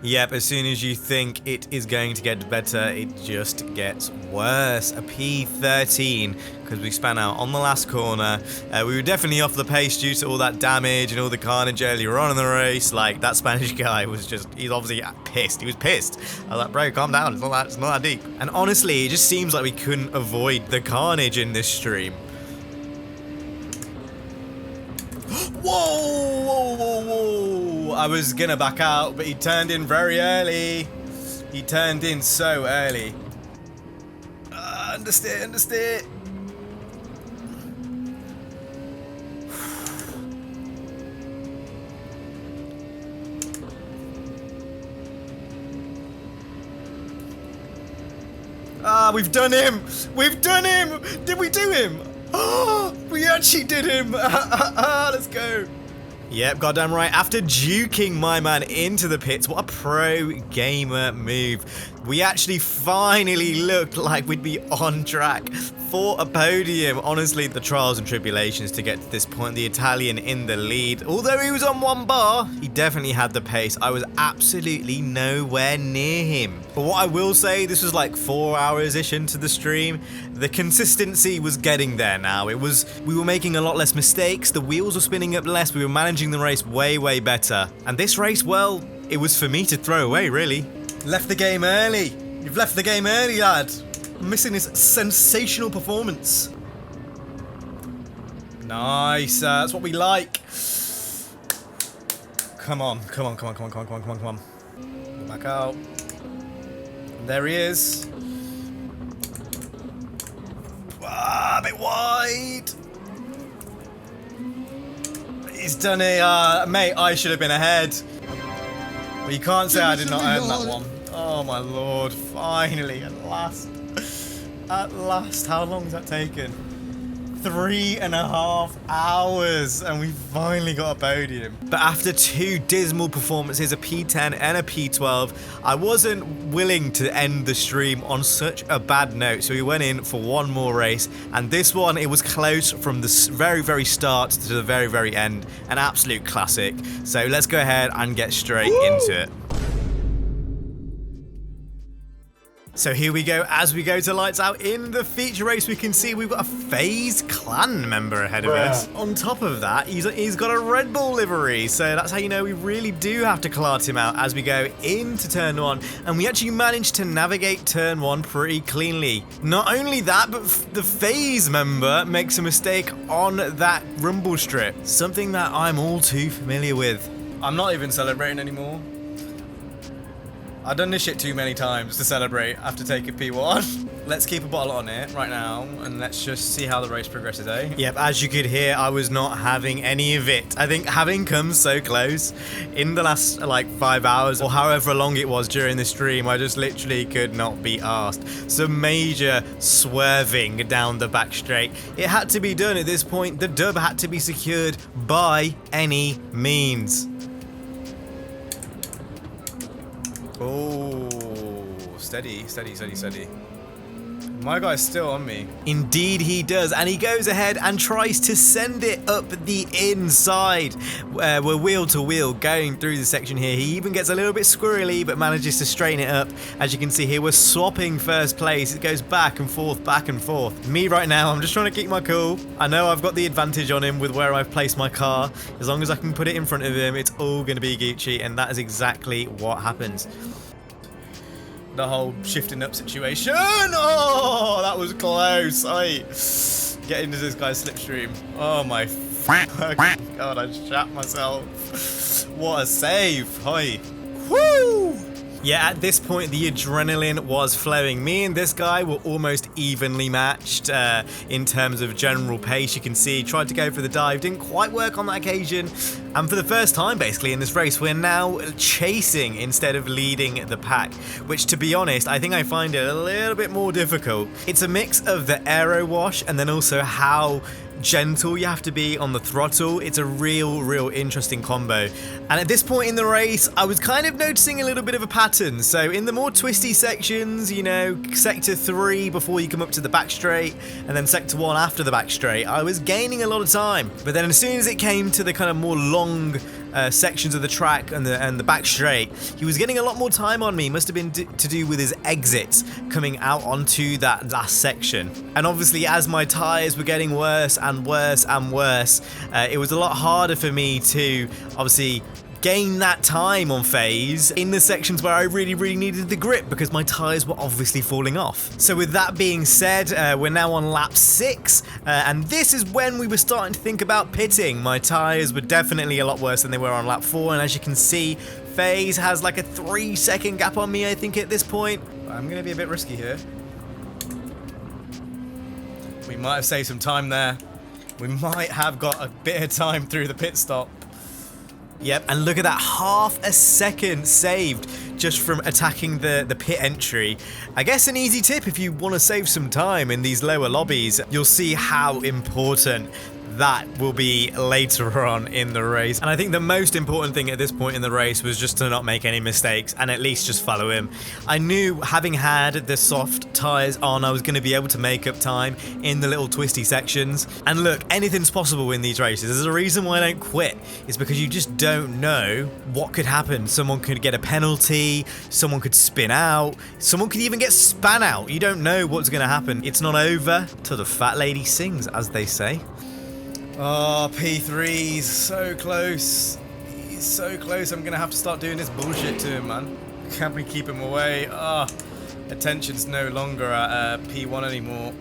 A: Yep, as soon as you think it is going to get better, it just gets worse. A P13, because we span out on the last corner. We were definitely off the pace due to all that damage and all the carnage earlier on in the race. Like, that Spanish guy was just, he's obviously pissed. He was pissed. I was like, bro, calm down. It's not that deep. And honestly, it just seems like we couldn't avoid the carnage in this stream. Whoa, whoa, whoa, whoa. I was gonna back out, but he turned in very early. He turned in so early. Understeer. We've done him. We've done him. Did we do him? Oh, we actually did him. Let's go. Yep, goddamn right. After juking my man into the pits, what a pro gamer move. We actually finally looked like we'd be on track for a podium. Honestly, the trials and tribulations to get to this point, the Italian in the lead. Although he was on one bar, he definitely had the pace. I was absolutely nowhere near him. But what I will say, this was like 4 hours-ish into the stream. The consistency was getting there now. We were making a lot less mistakes. The wheels were spinning up less. We were managing the race way, way better. And this race, well, it was for me to throw away, really. Left the game early. You've left the game early, lad. I'm missing his sensational performance. Nice. That's what we like. Come on. Go back out. And there he is. A bit wide. He's done it. Mate, I should have been ahead. But you can't say I did not earn that one. Oh my lord, finally, at last. At last, how long has that taken? 3.5 hours, and we finally got a podium. But after 2 dismal performances, a P10 and a P12, I wasn't willing to end the stream on such a bad note, so we went in for one more race, and this one, it was close from the very, very start to the very, very end. An absolute classic. So let's go ahead and get straight into it. So here we go. As we go to lights out in the feature race, we can see we've got a FaZe clan member ahead of us. On top of that, he's got a Red Bull livery. So that's how you know we really do have to cart him out as we go into turn 1. And we actually managed to navigate turn 1 pretty cleanly. Not only that, but the FaZe member makes a mistake on that rumble strip. Something that I'm all too familiar with. I'm not even celebrating anymore. I've done this shit too many times to celebrate after taking P1. Let's keep a bottle on it right now, and let's just see how the race progresses, eh? Yep, as you could hear, I was not having any of it. I think having come so close in the last, like, 5 hours, or however long it was during the stream, I just literally could not be arsed. Some major swerving down the back straight. It had to be done at this point. The dub had to be secured by any means. Oh, steady.
D: My guy's still on me.
A: Indeed he does, and he goes ahead and tries to send it up the inside. We're wheel to wheel going through the section here. He even gets a little bit squirrely, but manages to straighten it up. As you can see here, we're swapping first place. It goes back and forth, back and forth. Me right now, I'm just trying to keep my cool. I know I've got the advantage on him with where I've placed my car. As long as I can put it in front of him, it's all going to be Gucci, and that is exactly what happens. The whole shifting up situation. Oh, that was close. Get into this guy's slipstream. Oh my God, I shat myself. What a save. Hi. Woo! Yeah, at this point, the adrenaline was flowing. Me and this guy were almost evenly matched in terms of general pace. You can see he tried to go for the dive, didn't quite work on that occasion. And for the first time, basically, in this race, we're now chasing instead of leading the pack, which, to be honest, I think I find it a little bit more difficult. It's a mix of the aero wash and then also how gentle you have to be on the throttle. It's a real interesting combo. And at this point in the race, I was kind of noticing a little bit of a pattern. So in the more twisty sections, you know, sector 3 before you come up to the back straight, and then sector 1 after the back straight, I was gaining a lot of time. But then as soon as it came to the kind of more long sections of the track and the back straight, he was getting a lot more time on me. Must have been to do with his exits coming out onto that last section. And obviously, as my tires were getting worse and worse and worse, it was a lot harder for me to obviously gain that time on phase in the sections where I really needed the grip, because my tires were obviously falling off. So with that being said, we're now on lap 6, and this is when we were starting to think about pitting. My tires were definitely a lot worse than they were on lap 4, and as you can see, phase has like a 3-second gap on me, I think, at this point.
D: I'm gonna be a bit risky here. We might have saved some time there. We might have got a bit of time through the pit stop.
A: Yep, and look at that, half a second saved just from attacking the pit entry. I guess an easy tip if you want to save some time in these lower lobbies, you'll see how important that will be later on in the race. And I think the most important thing at this point in the race was just to not make any mistakes and at least just follow him. I knew, having had the soft tires on, I was going to be able to make up time in the little twisty sections. And look, anything's possible in these races. There's a reason why I don't quit. It's because you just don't know what could happen. Someone could get a penalty, someone could spin out, someone could even get span out. You don't know what's going to happen. It's not over till the fat lady sings, as they say.
D: Oh, P3's so close. He's so close. I'm gonna have to start doing this bullshit to him, man. Can't we keep him away? Attention's no longer at P1 anymore.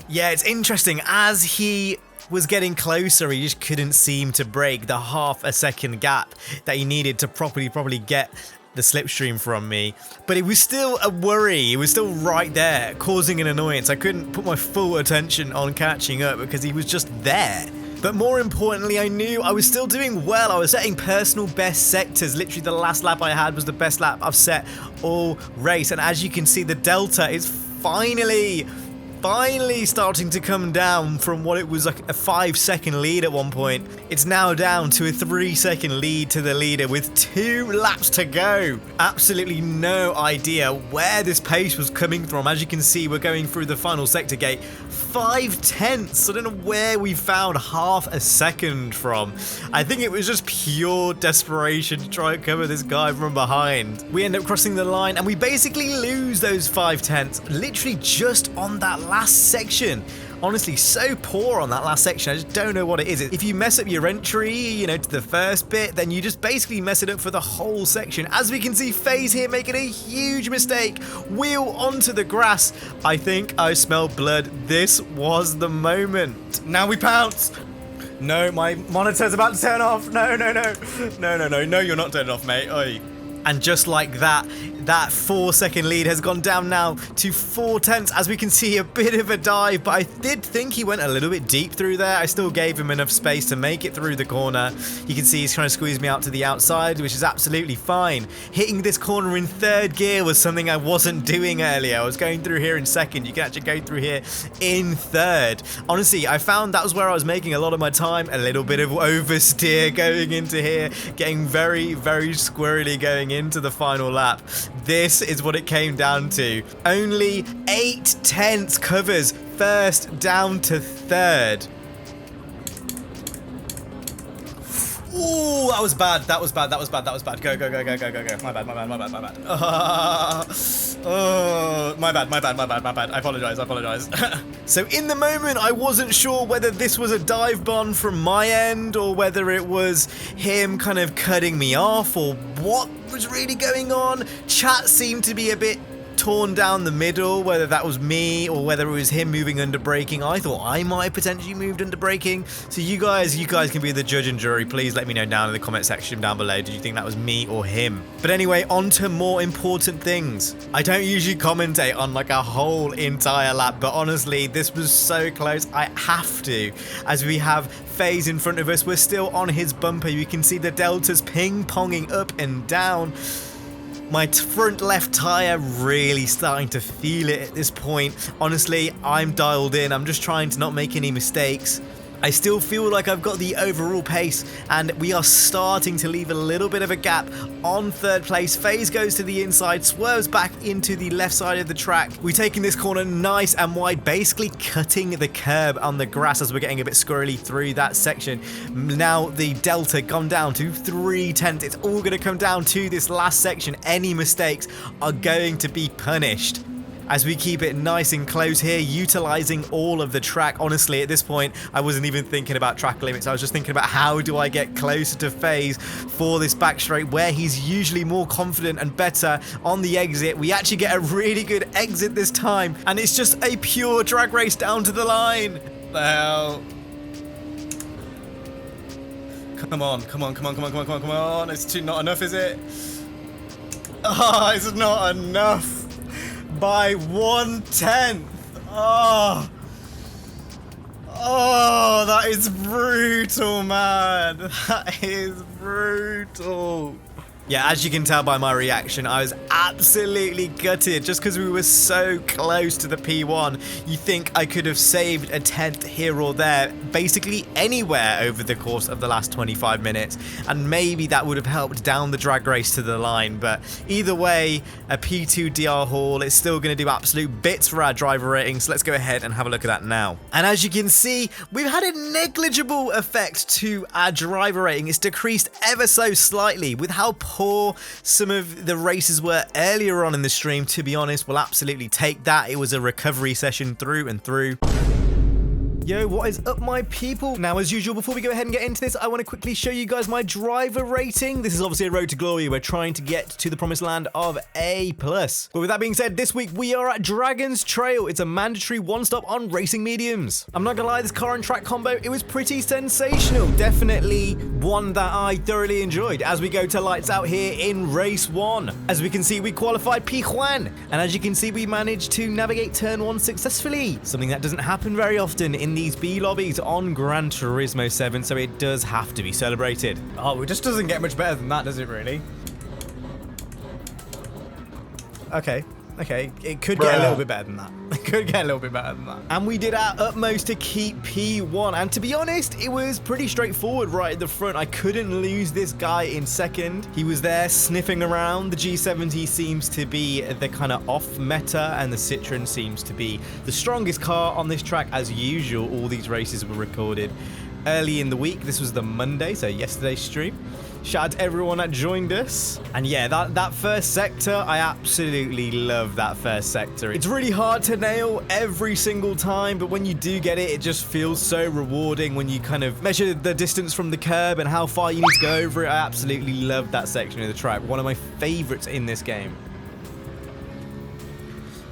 A: Yeah, it's interesting. As he was getting closer, he just couldn't seem to break the half a second gap that he needed to properly get the slipstream from me. But it was still a worry. It was still right there, causing an annoyance. I couldn't put my full attention on catching up because he was just there. But more importantly, I knew I was still doing well. I was setting personal best sectors. Literally the last lap I had was the best lap I've set all race. And as you can see, the delta is finally starting to come down from what it was like a 5-second lead at one point. It's now down to a 3-second lead to the leader with 2 laps to go. Absolutely no idea where this pace was coming from. As you can see, we're going through the final sector gate. 5/10. I don't know where we found half a second from. I think it was just pure desperation to try and cover this guy from behind. We end up crossing the line and we basically lose those 5/10 literally just on that last section. Honestly, so poor on that last section. I just don't know what it is. If you mess up your entry, you know, to the first bit, then you just basically mess it up for the whole section. As we can see, FaZe here making a huge mistake. Wheel onto the grass. I think I smell blood. This was the moment.
D: Now we pounce. No, my monitor's about to turn off. No, you're not turning off, mate. Oi.
A: And just like that, that 4-second lead has gone down now to 4/10. As we can see, a bit of a dive, but I did think he went a little bit deep through there. I still gave him enough space to make it through the corner. You can see he's trying to squeeze me out to the outside, which is absolutely fine. Hitting this corner in 3rd gear was something I wasn't doing earlier. I was going through here in 2nd. You can actually go through here in 3rd. Honestly, I found that was where I was making a lot of my time. A little bit of oversteer going into here, getting very squirrely going into the final lap. This is what it came down to. Only 8/10 covers first down to third. Ooh, that was bad. That was bad. That was bad. That was bad. Go, go, go, go, go, go, go. My bad, my bad, my bad, my bad. Oh, my bad, my bad, my bad, my bad. I apologize, I apologize. So in the moment, I wasn't sure whether this was a dive bomb from my end or whether it was him kind of cutting me off or what was really going on. Chat seemed to be a bit torn down the middle, whether that was me or whether it was him moving under braking. I thought I might have potentially moved under braking. So you guys can be the judge and jury. Please let me know down in the comment section down below. Did you think that was me or him? But anyway, on to more important things. I don't usually commentate on like a whole entire lap, but honestly, this was so close. I have to. As we have FaZe in front of us, we're still on his bumper. You can see the deltas ping-ponging up and down. My front left tyre really starting to feel it at this point. Honestly, I'm dialed in. I'm just trying to not make any mistakes. I still feel like I've got the overall pace, and we are starting to leave a little bit of a gap on third place. FaZe goes to the inside, swerves back into the left side of the track. We're taking this corner nice and wide, basically cutting the curb on the grass as we're getting a bit squirrely through that section. Now the delta gone down to 3/10. It's all going to come down to this last section. Any mistakes are going to be punished. As we keep it nice and close here, utilizing all of the track. Honestly, at this point, I wasn't even thinking about track limits. I was just thinking about how do I get closer to FaZe for this back straight where he's usually more confident and better on the exit. We actually get a really good exit this time, and it's just a pure drag race down to the line. The hell? Come on, come on, come on, come on, come on, come on, come on. It's not enough, is it? Oh, it's not enough. By 1/10. Oh, that is brutal, man. That is brutal. Yeah, as you can tell by my reaction, I was absolutely gutted just because we were so close to the P1. You think I could have saved a 10th here or there, basically anywhere over the course of the last 25 minutes, and maybe that would have helped down the drag race to the line. But either way, a P2 DR haul is still going to do absolute bits for our driver rating, so let's go ahead and have a look at that now. And as you can see, we've had a negligible effect to our driver rating. It's decreased ever so slightly with how poor some of the races were earlier on in the stream. To be honest, we'll absolutely take that. It was a recovery session through and through. Yo, what is up, my people? Now, as usual, before we go ahead and get into this, I want to quickly show you guys my driver rating. This is obviously a road to glory. We're trying to get to the promised land of A+. But with that being said, this week we are at Dragon's Trail. It's a mandatory one-stop on racing mediums. I'm not gonna lie, this car and track combo, it was pretty sensational. Definitely one that I thoroughly enjoyed. As we go to lights out here in race 1. As we can see, we qualified P1. And as you can see, we managed to navigate turn 1 successfully. Something that doesn't happen very often in these B lobbies on Gran Turismo 7, so it does have to be celebrated. Oh, it just doesn't get much better than that, does it really? Okay, it could get a little bit better than that. It could get a little bit better than that. And we did our utmost to keep P1, and to be honest, it was pretty straightforward right at the front. I couldn't lose this guy in second. He was there sniffing around. The G70 seems to be the kind of off meta, and the Citroen seems to be the strongest car on this track. As usual, all these races were recorded early in the week. This was the Monday, so yesterday's stream. Shout out to everyone that joined us. And yeah, that first sector, I absolutely love that first sector. It's really hard to nail every single time, but when you do get it, it just feels so rewarding when you kind of measure the distance from the curb and how far you need to go over it. I absolutely love that section of the track. One of my favorites in this game.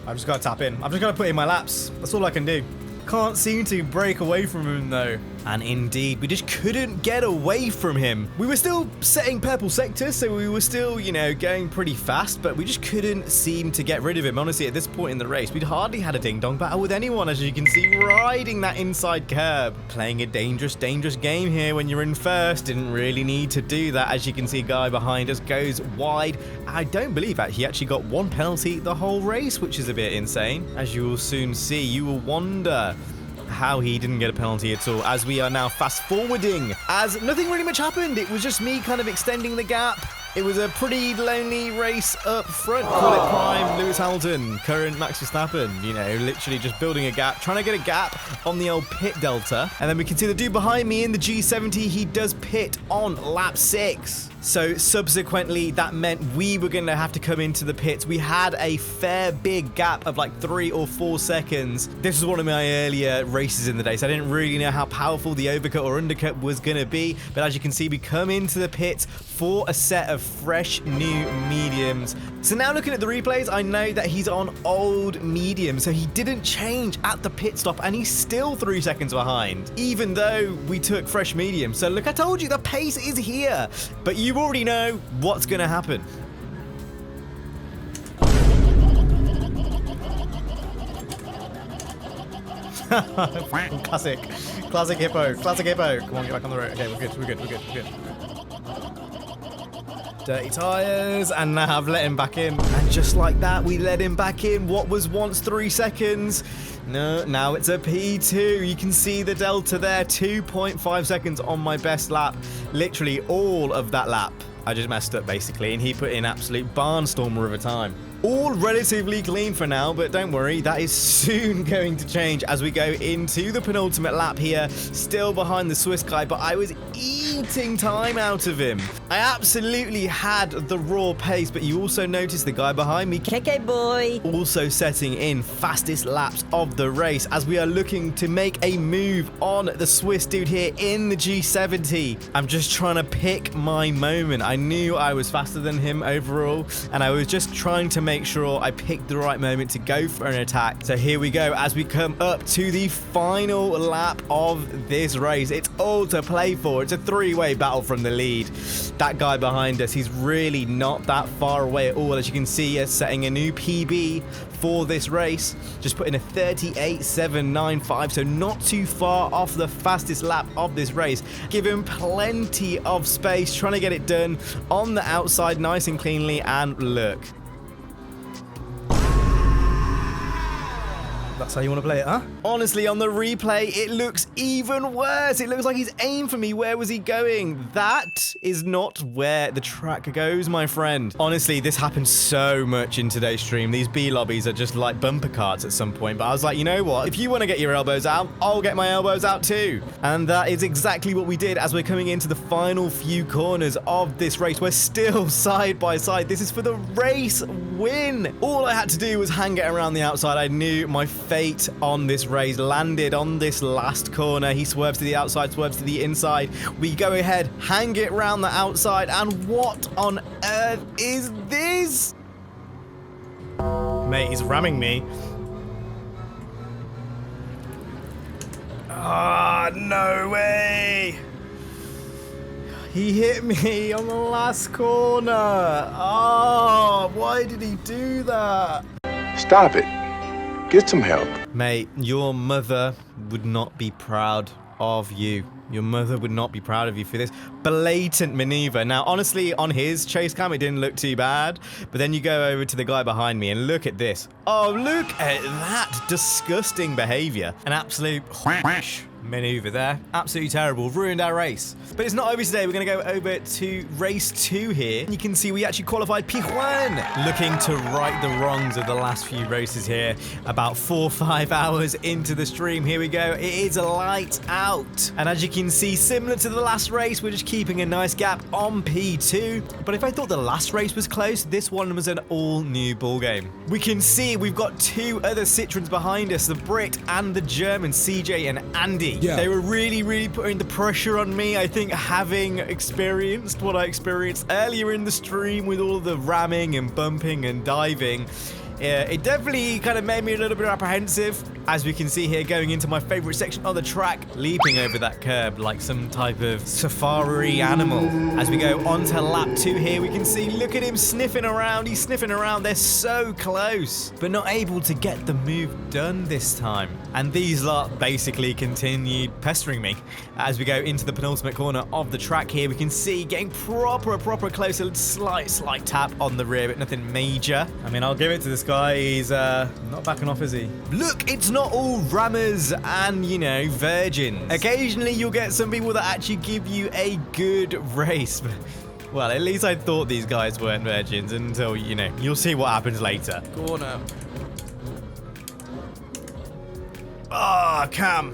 A: I've just got to tap in. I've just got to put in my laps. That's all I can do. Can't seem to break away from him though. And indeed, we just couldn't get away from him. We were still setting purple sector, so we were still, you know, going pretty fast, but we just couldn't seem to get rid of him. Honestly, at this point in the race, we'd hardly had a ding-dong battle with anyone, as you can see, riding that inside curb. Playing a dangerous game here when you're in first. Didn't really need to do that. As you can see, a guy behind us goes wide. I don't believe that he actually got one penalty the whole race, which is a bit insane. As you will soon see, you will wonder how he didn't get a penalty at all, as we are now fast forwarding, as nothing really much happened. It was just me kind of extending the gap. It was a pretty lonely race up front. Call it prime Lewis Hamilton, current Max Verstappen, you know, literally just building a gap, trying to get a gap on the old pit delta. And then we can see the dude behind me in the G70, he does pit on lap 6. So subsequently, that meant we were going to have to come into the pits. We had a fair big gap of like 3 or 4 seconds. This was one of my earlier races in the day, so I didn't really know how powerful the overcut or undercut was going to be. But as you can see, we come into the pits for a set of fresh new mediums. So now looking at the replays, I know that he's on old medium, so he didn't change at the pit stop, and he's still 3 seconds behind, even though we took fresh medium. So look, I told you, the pace is here, but you already know what's going to happen. Classic hippo. Come on, get back on the road. Okay, we're good. Dirty tyres, and now I've let him back in. And just like that, we let him back in. What was once 3 seconds, no, now it's a P2. You can see the delta there, 2.5 seconds on my best lap. Literally all of that lap, I just messed up basically, and he put in absolute barnstormer of a time. All relatively clean for now, but don't worry, that is soon going to change as we go into the penultimate lap here. Still behind the Swiss guy, but I was eating time out of him. I absolutely had the raw pace, but you also notice the guy behind me, KK boy, also setting in fastest laps of the race as we are looking to make a move on the Swiss dude here in the G70. I'm just trying to pick my moment. I knew I was faster than him overall, and I was just trying to make sure I picked the right moment to go for an attack. So here we go as we come up to the final lap of this race. It's all to play for. It's a 3-way battle from the lead. That guy behind us, he's really not that far away at all. As you can see, he's setting a new PB for this race. Just put in a 38.795, so not too far off the fastest lap of this race. Give him plenty of space, trying to get it done on the outside nice and cleanly, and look. That's how you want to play it, huh? Honestly, on the replay, it looks even worse. It looks like he's aimed for me. Where was he going? That is not where the track goes, my friend. Honestly, this happens so much in today's stream. These B lobbies are just like bumper carts at some point. But I was like, you know what? If you want to get your elbows out, I'll get my elbows out too. And that is exactly what we did as we're coming into the final few corners of this race. We're still side by side. This is for the race win. All I had to do was hang it around the outside. I knew my fate on this race landed on this last corner. He swerves to the outside, swerves to the inside. We go ahead, hang it round the outside, and what on earth is this? Mate, he's ramming me. Ah, no way. He hit me on the last corner. Oh, why did he do that?
B: Stop it. Get some help.
A: Mate, your mother would not be proud of you. Your mother would not be proud of you for this blatant maneuver. Now, honestly, on his chase cam, it didn't look too bad. But then you go over to the guy behind me and look at this. Oh, look at that disgusting behavior. An absolute whoosh maneuver there. Absolutely terrible. Ruined our race. But it's not over today. We're going to go over to race 2 here. You can see we actually qualified P1. Looking to right the wrongs of the last few races here. About 4 or 5 hours into the stream. Here we go. It is light out. And as you can see, similar to the last race, we're just keeping a nice gap on P2. But if I thought the last race was close, this one was an all-new ballgame. We can see we've got 2 other Citroens behind us, the Brit and the German, CJ and Andy. Yeah. They were really putting the pressure on me. I think having experienced what I experienced earlier in the stream with all of the ramming and bumping and diving, it definitely kind of made me a little bit apprehensive. As we can see here, going into my favorite section of the track, leaping over that curb like some type of safari animal. As we go on to lap 2 here, we can see, look at him sniffing around. He's sniffing around. They're so close, but not able to get the move done this time. And these lot basically continued pestering me. As we go into the penultimate corner of the track here, we can see getting proper close. A slight tap on the rear, but nothing major. I mean, I'll give it to this guy. He's not backing off, is he? Look, it's not all rammers and, you know, virgins. Occasionally you'll get some people that actually give you a good race. Well, at least I thought these guys weren't virgins until, you know, you'll see what happens later.
D: Corner. Ah, Cam.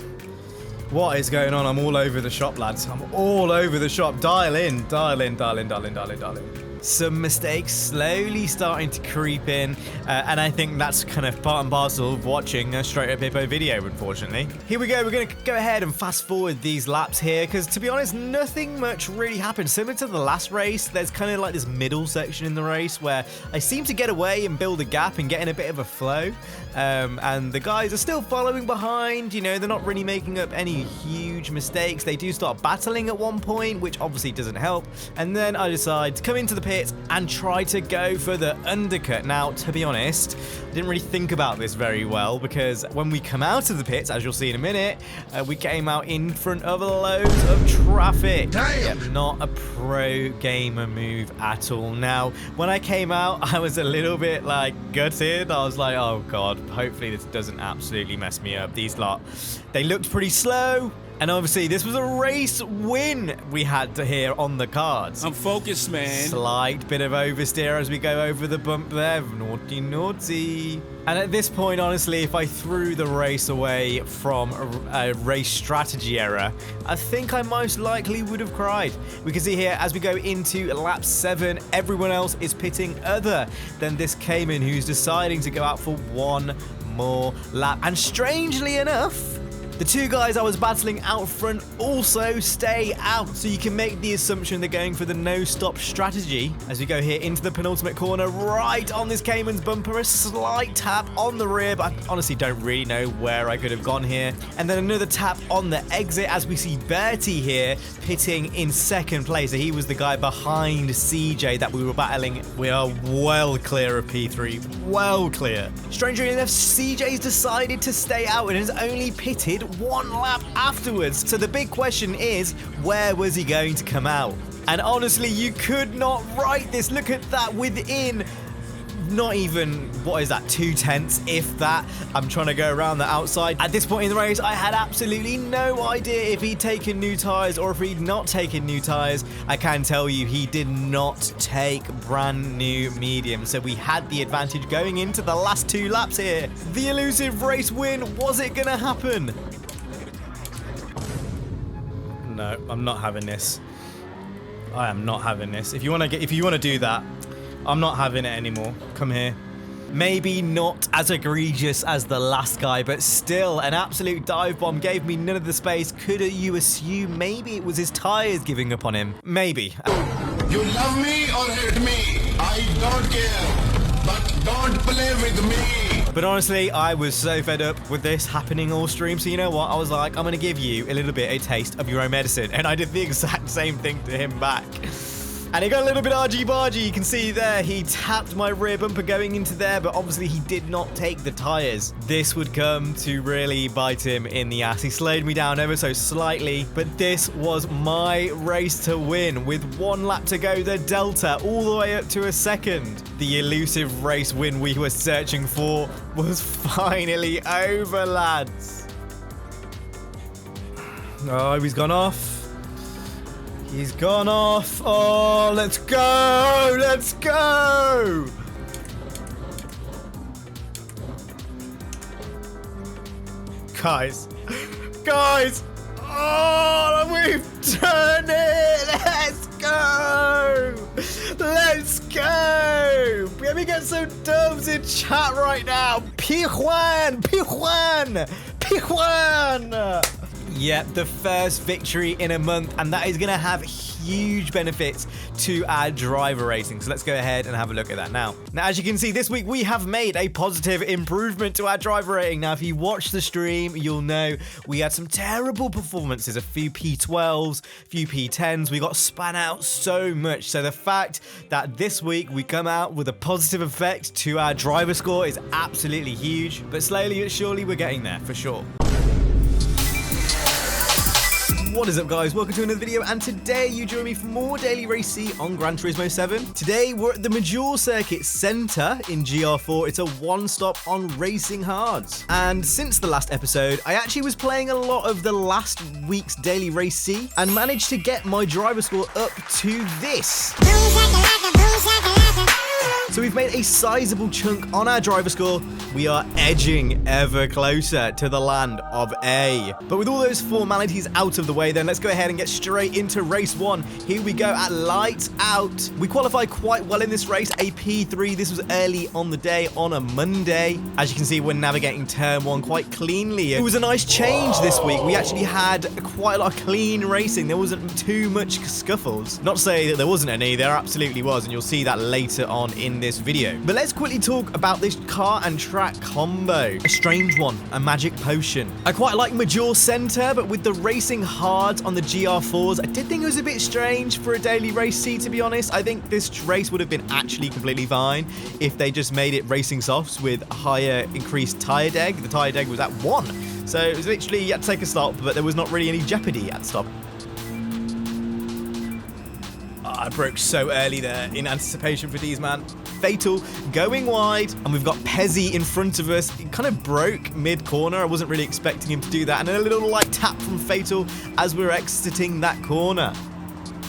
D: What is going on? I'm all over the shop, lads. I'm all over the shop. Dial in, dial in, dial in, dial in, dial in, dial in.
A: Some mistakes slowly starting to creep in, and I think that's kind of part and parcel of watching a Straight Up Hippo video, unfortunately. Here we go, we're going to go ahead and fast forward these laps here, because to be honest, nothing much really happened. Similar to the last race, there's kind of like this middle section in the race where I seem to get away and build a gap and get in a bit of a flow, and the guys are still following behind. You know, they're not really making up any huge mistakes. They do start battling at one point, which obviously doesn't help, and then I decide to come into the pit and try to go for the undercut. Now, to be honest, I didn't really think about this very well, because when we come out of the pits, as you'll see in a minute, we came out in front of loads of traffic. Yep, not a pro gamer move at all. Now, when I came out, I was a little bit like gutted. I was like, oh god, hopefully this doesn't absolutely mess me up. These lot, they looked pretty slow. And obviously, this was a race win we had to here on the cards.
E: I'm focused, man.
A: Slight bit of oversteer as we go over the bump there. Naughty, naughty. And at this point, honestly, if I threw the race away from a race strategy error, I think I most likely would have cried. We can see here, as we go into lap 7, everyone else is pitting other than this Cayman, who's deciding to go out for one more lap. And strangely enough, the two guys I was battling out front also stay out, so you can make the assumption they're going for the no-stop strategy. As we go here into the penultimate corner, right on this Cayman's bumper, a slight tap on the rear, but I honestly don't really know where I could have gone here. And then another tap on the exit as we see Bertie here pitting in second place. So he was the guy behind CJ that we were battling. We are well clear of P3, well clear. Strangely enough, CJ's decided to stay out and has only pitted one lap afterwards. So the big question is, where was he going to come out? And honestly, you could not write this. Look at that, within not even, what is that, 2/10, if that. I'm trying to go around the outside. At this point in the race, I had absolutely no idea if he'd taken new tyres or if he'd not taken new tyres. I can tell you he did not take brand new mediums, so we had the advantage going into the last 2 laps here. The elusive race win, was it gonna happen?
D: No, I'm not having this. I am not having this. If you want to do that, I'm not having it anymore. Come here.
A: Maybe not as egregious as the last guy, but still, an absolute dive bomb gave me none of the space. Could you assume maybe it was his tyres giving up on him? Maybe.
B: You love me or hate me? I don't care, but don't play with me.
A: But honestly, I was so fed up with this happening all stream, so you know what? I was like, I'm going to give you a little bit a taste of your own medicine. And I did the exact same thing to him back. And it got a little bit argy-bargy. You can see there, he tapped my rear bumper going into there, but obviously he did not take the tyres. This would come to really bite him in the ass. He slowed me down ever so slightly, but this was my race to win. With 1 lap to go, the delta all the way up to a second. The elusive race win we were searching for was finally over, lads.
D: Oh, he's gone off.
A: He's gone off. Oh, let's go. Let's go.
D: Guys. Guys.
A: Oh, we've done it. Let's go. Let's go. Let me get some dubs in chat right now. Pijuan. Pijuan. Pijuan. Yep, the first victory in a month, and that is going to have huge benefits to our driver racing. So let's go ahead and have a look at that now. Now, as you can see, this week we have made a positive improvement to our driver rating. Now, if you watch the stream, you'll know we had some terrible performances, a few P12s, a few P10s. We got spun out so much. So the fact that this week we come out with a positive effect to our driver score is absolutely huge. But slowly but surely, we're getting there for sure. What is up, guys? Welcome to another video, and today you join me for more Daily Race C on Gran Turismo 7. Today we're at the Major Circuit Centre in GR4. It's a one-stop on racing hards. And since the last episode, I actually was playing a lot of the last week's Daily Race C and managed to get my driver score up to this. So we've made a sizable chunk on our driver score. We are edging ever closer to the land of A. But with all those formalities out of the way, then let's go ahead and get straight into race 1. Here we go at lights out. We qualified quite well in this race, a P3. This was early on the day on a Monday. As you can see, we're navigating turn 1 quite cleanly. It was a nice change this week. We actually had quite a lot of clean racing. There wasn't too much scuffles. Not to say that there wasn't any, there absolutely was, and you'll see that later on in this video. But let's quickly talk about this car and track combo. A strange one, a magic potion. I quite like Major Centre, but with the racing hard on the GR4s, I did think it was a bit strange for a Daily Race C, to be honest. I think this race would have been actually completely fine if they just made it racing softs with a higher increased tyre deg. The tyre deg was at 1. So it was literally, you had to take a stop, but there was not really any jeopardy at the stop. I broke so early there in anticipation for these, man. Fatal going wide, and we've got Pezzi in front of us. He kind of broke mid-corner. I wasn't really expecting him to do that. And a little like tap from Fatal as we were exiting that corner.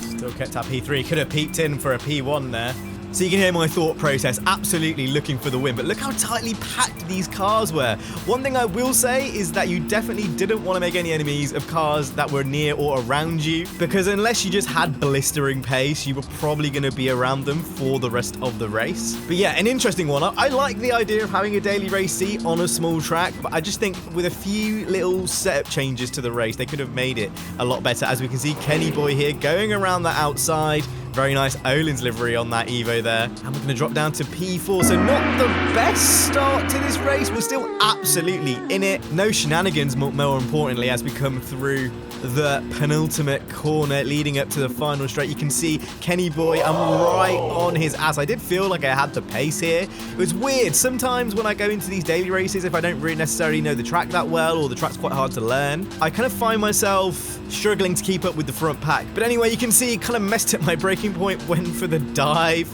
A: Still kept our P3. Could have peeked in for a P1 there. So you can hear my thought process, absolutely looking for the win. But look how tightly packed these cars were. One thing I will say is that you definitely didn't want to make any enemies of cars that were near or around you, because unless you just had blistering pace, you were probably going to be around them for the rest of the race. But yeah, an interesting one. I like the idea of having a Daily Race C on a small track, but I just think with a few little setup changes to the race, they could have made it a lot better. As we can see, Kenny Boy here going around the outside. Very nice Olin's livery on that Evo there. And we're going to drop down to P4. So not the best start to this race. We're still absolutely in it. No shenanigans, more importantly, as we come through the penultimate corner leading up to the final straight. You can see Kenny Boy, I'm right on his ass. I did feel like I had the pace here. It was weird. Sometimes when I go into these daily races, if I don't really necessarily know the track that well, or the track's quite hard to learn, I kind of find myself struggling to keep up with the front pack. But anyway, you can see it kind of messed up my braking point, went for the dive.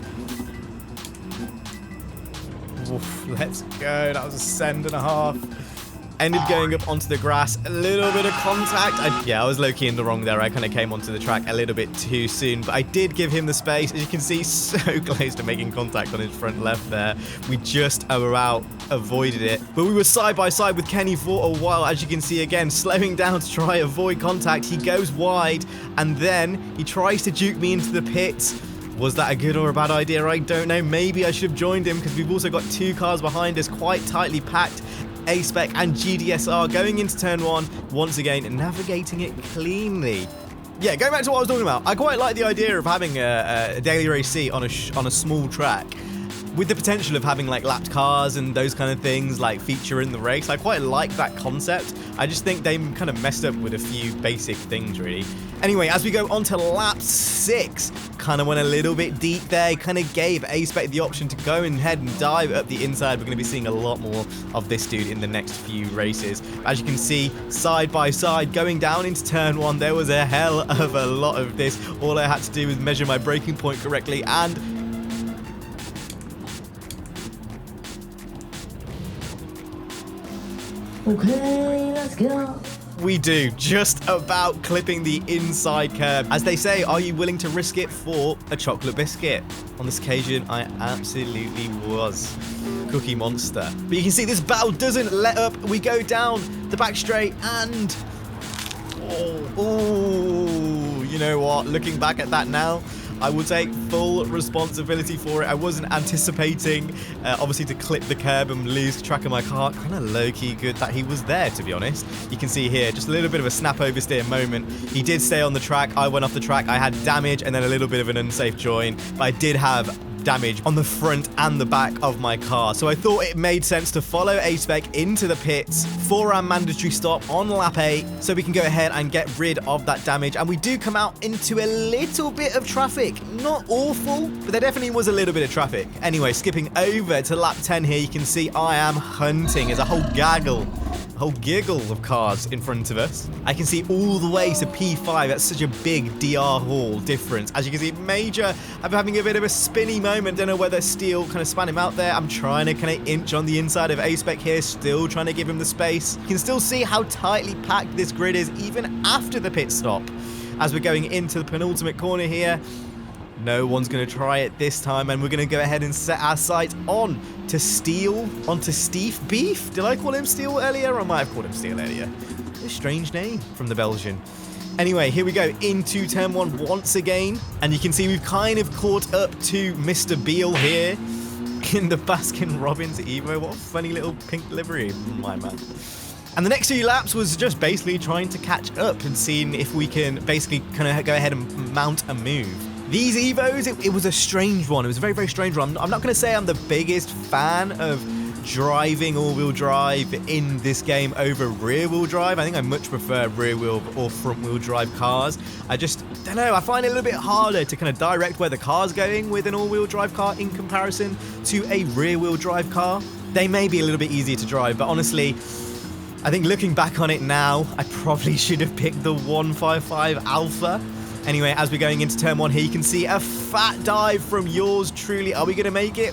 A: Oof, let's go. That was a send and a half. Ended going up onto the grass, a little bit of contact. I was low-key in the wrong there. I kind of came onto the track a little bit too soon, but I did give him the space. As you can see, so close to making contact on his front left there. We just about avoided it, but we were side by side with Kenny for a while. As you can see again, slowing down to try avoid contact. He goes wide, and then he tries to juke me into the pits. Was that a good or a bad idea? I don't know. Maybe I should have joined him, because we've also got two cars behind us, quite tightly packed. A-Spec and GDSR going into turn 1, once again navigating it cleanly. Yeah, going back to what I was talking about, I quite like the idea of having a Daily Race C on a small track, with the potential of having like lapped cars and those kind of things like feature in the race. I quite like that concept. I just think they kind of messed up with a few basic things, really. Anyway, as we go on to lap 6, kind of went a little bit deep there. Kind of gave A-Spec the option to go ahead and dive up the inside. We're going to be seeing a lot more of this dude in the next few races. As you can see, side by side, going down into turn 1, there was a hell of a lot of this. All I had to do was measure my braking point correctly, and
E: okay, let's go.
A: we do, just about clipping the inside curb. As they say, are you willing to risk it for a chocolate biscuit? On this occasion, I absolutely was. Cookie Monster. But you can see this battle doesn't let up. We go down the back straight, and oh, you know what? Looking back at that now, I will take full responsibility for it. I wasn't anticipating, obviously, to clip the curb and lose track of my car. Kind of low-key good that he was there, to be honest. You can see here, just a little bit of a snap oversteer moment. He did stay on the track. I went off the track. I had damage and then a little bit of an unsafe join. But I did have damage on the front and the back of my car. So I thought it made sense to follow A-Spec into the pits for our mandatory stop on lap 8 so we can go ahead and get rid of that damage. And we do come out into a little bit of traffic. Not awful, but there definitely was a little bit of traffic. Anyway, skipping over to lap 10 here, you can see I am hunting. There's a whole gaggle a whole giggle of cars in front of us. I can see all the way to P5. That's such a big DR Hall difference. As you can see, Major, I'm having a bit of a spinny moment. Don't know whether Steele kind of span him out there. I'm trying to kind of inch on the inside of A-Spec here, still trying to give him the space. You can still see how tightly packed this grid is even after the pit stop. As we're going into the penultimate corner here, no one's going to try it this time, and we're going to go ahead and set our sights on to Steele, onto Steve Beef. Did I call him Steele earlier? Or I might have called him Steele earlier. A strange name from the Belgian. Anyway, here we go into turn 1 once again, and you can see we've kind of caught up to Mr. Beale here in the Baskin Robbins Evo. What a funny little pink livery, my man. And the next few laps was just basically trying to catch up and seeing if we can basically kind of go ahead and mount a move. These Evos, it was a strange one. It was a very, very strange one. I'm not going to say I'm the biggest fan of driving all-wheel drive in this game over rear-wheel drive. I think I much prefer rear-wheel or front-wheel drive cars. I just don't know. I find it a little bit harder to kind of direct where the car's going with an all-wheel drive car in comparison to a rear-wheel drive car. They may be a little bit easier to drive, but honestly, I think looking back on it now, I probably should have picked the 155 Alpha. Anyway, as we're going into turn 1 here, you can see a fat dive from yours truly. Are we going to make it?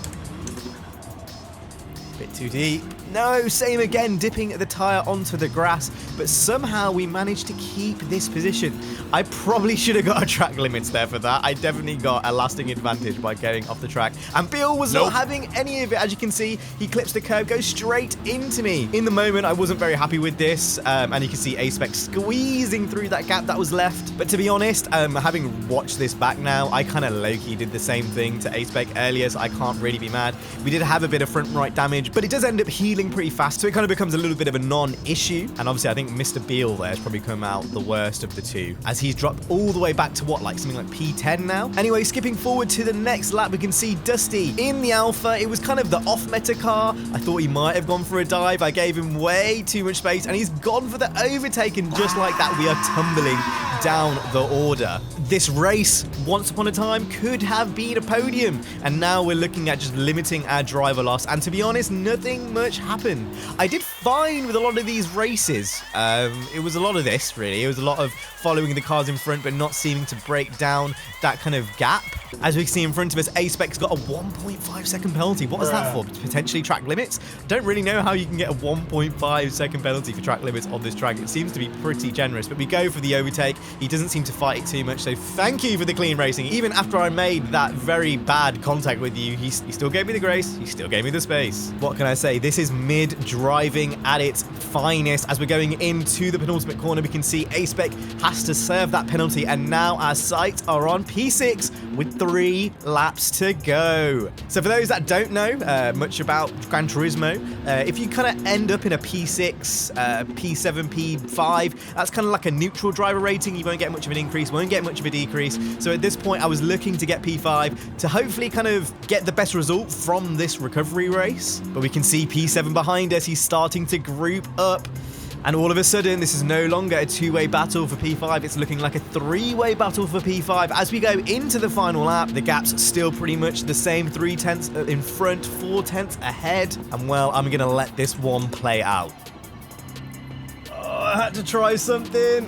A: Bit too deep. No, same again, dipping the tyre onto the grass, but somehow we managed to keep this position. I probably should have got a track limits there for that. I definitely got a lasting advantage by getting off the track. And Bill was not having any of it. As you can see, he clips the curb, goes straight into me. In the moment, I wasn't very happy with this, and you can see A-Spec squeezing through that gap that was left. But to be honest, having watched this back now, I kind of low-key did the same thing to A-Spec earlier, so I can't really be mad. We did have a bit of front right damage, but it does end up healing pretty fast, so it kind of becomes a little bit of a non-issue. And obviously I think Mr. Beale there has probably come out the worst of the two, as he's dropped all the way back to what, like something like P10 now. Anyway, skipping forward to the next lap, we can see Dusty in the Alpha. It was kind of the off-meta car. I thought he might have gone for a dive. I gave him way too much space, and he's gone for the overtake, and just like that, we are tumbling down the order. This race, once upon a time, could have been a podium, and now we're looking at just limiting our driver loss, and to be honest, nothing much happened. I did fine with a lot of these races. It was a lot of this, really. It was a lot of following the cars in front, but not seeming to break down that kind of gap. As we can see in front of us, A-Spec's got a 1.5 second penalty. What was that for? Potentially track limits? Don't really know how you can get a 1.5 second penalty for track limits on this track. It seems to be pretty generous, but we go for the overtake. He doesn't seem to fight it too much, so thank you for the clean racing. Even after I made that very bad contact with you, he still gave me the grace. He still gave me the space. What can I say? This is mid-driving at its finest. As we're going into the penultimate corner, we can see A-Spec has to serve that penalty, and now our sights are on P6 with 3 laps to go. So for those that don't know much about Gran Turismo, if you kind of end up in a P6, P7, P5, that's kind of like a neutral driver rating. You won't get much of an increase, won't get much of a decrease. So at this point, I was looking to get P5 to hopefully kind of get the best result from this recovery race. But we can see P7 behind us. He's starting to group up. And all of a sudden, this is no longer a 2-way battle for P5. It's looking like a 3-way battle for P5. As we go into the final lap, the gap's still pretty much the same. 3 tenths in front, 4 tenths ahead. And well, I'm going to let this one play out. Oh, I had to try something.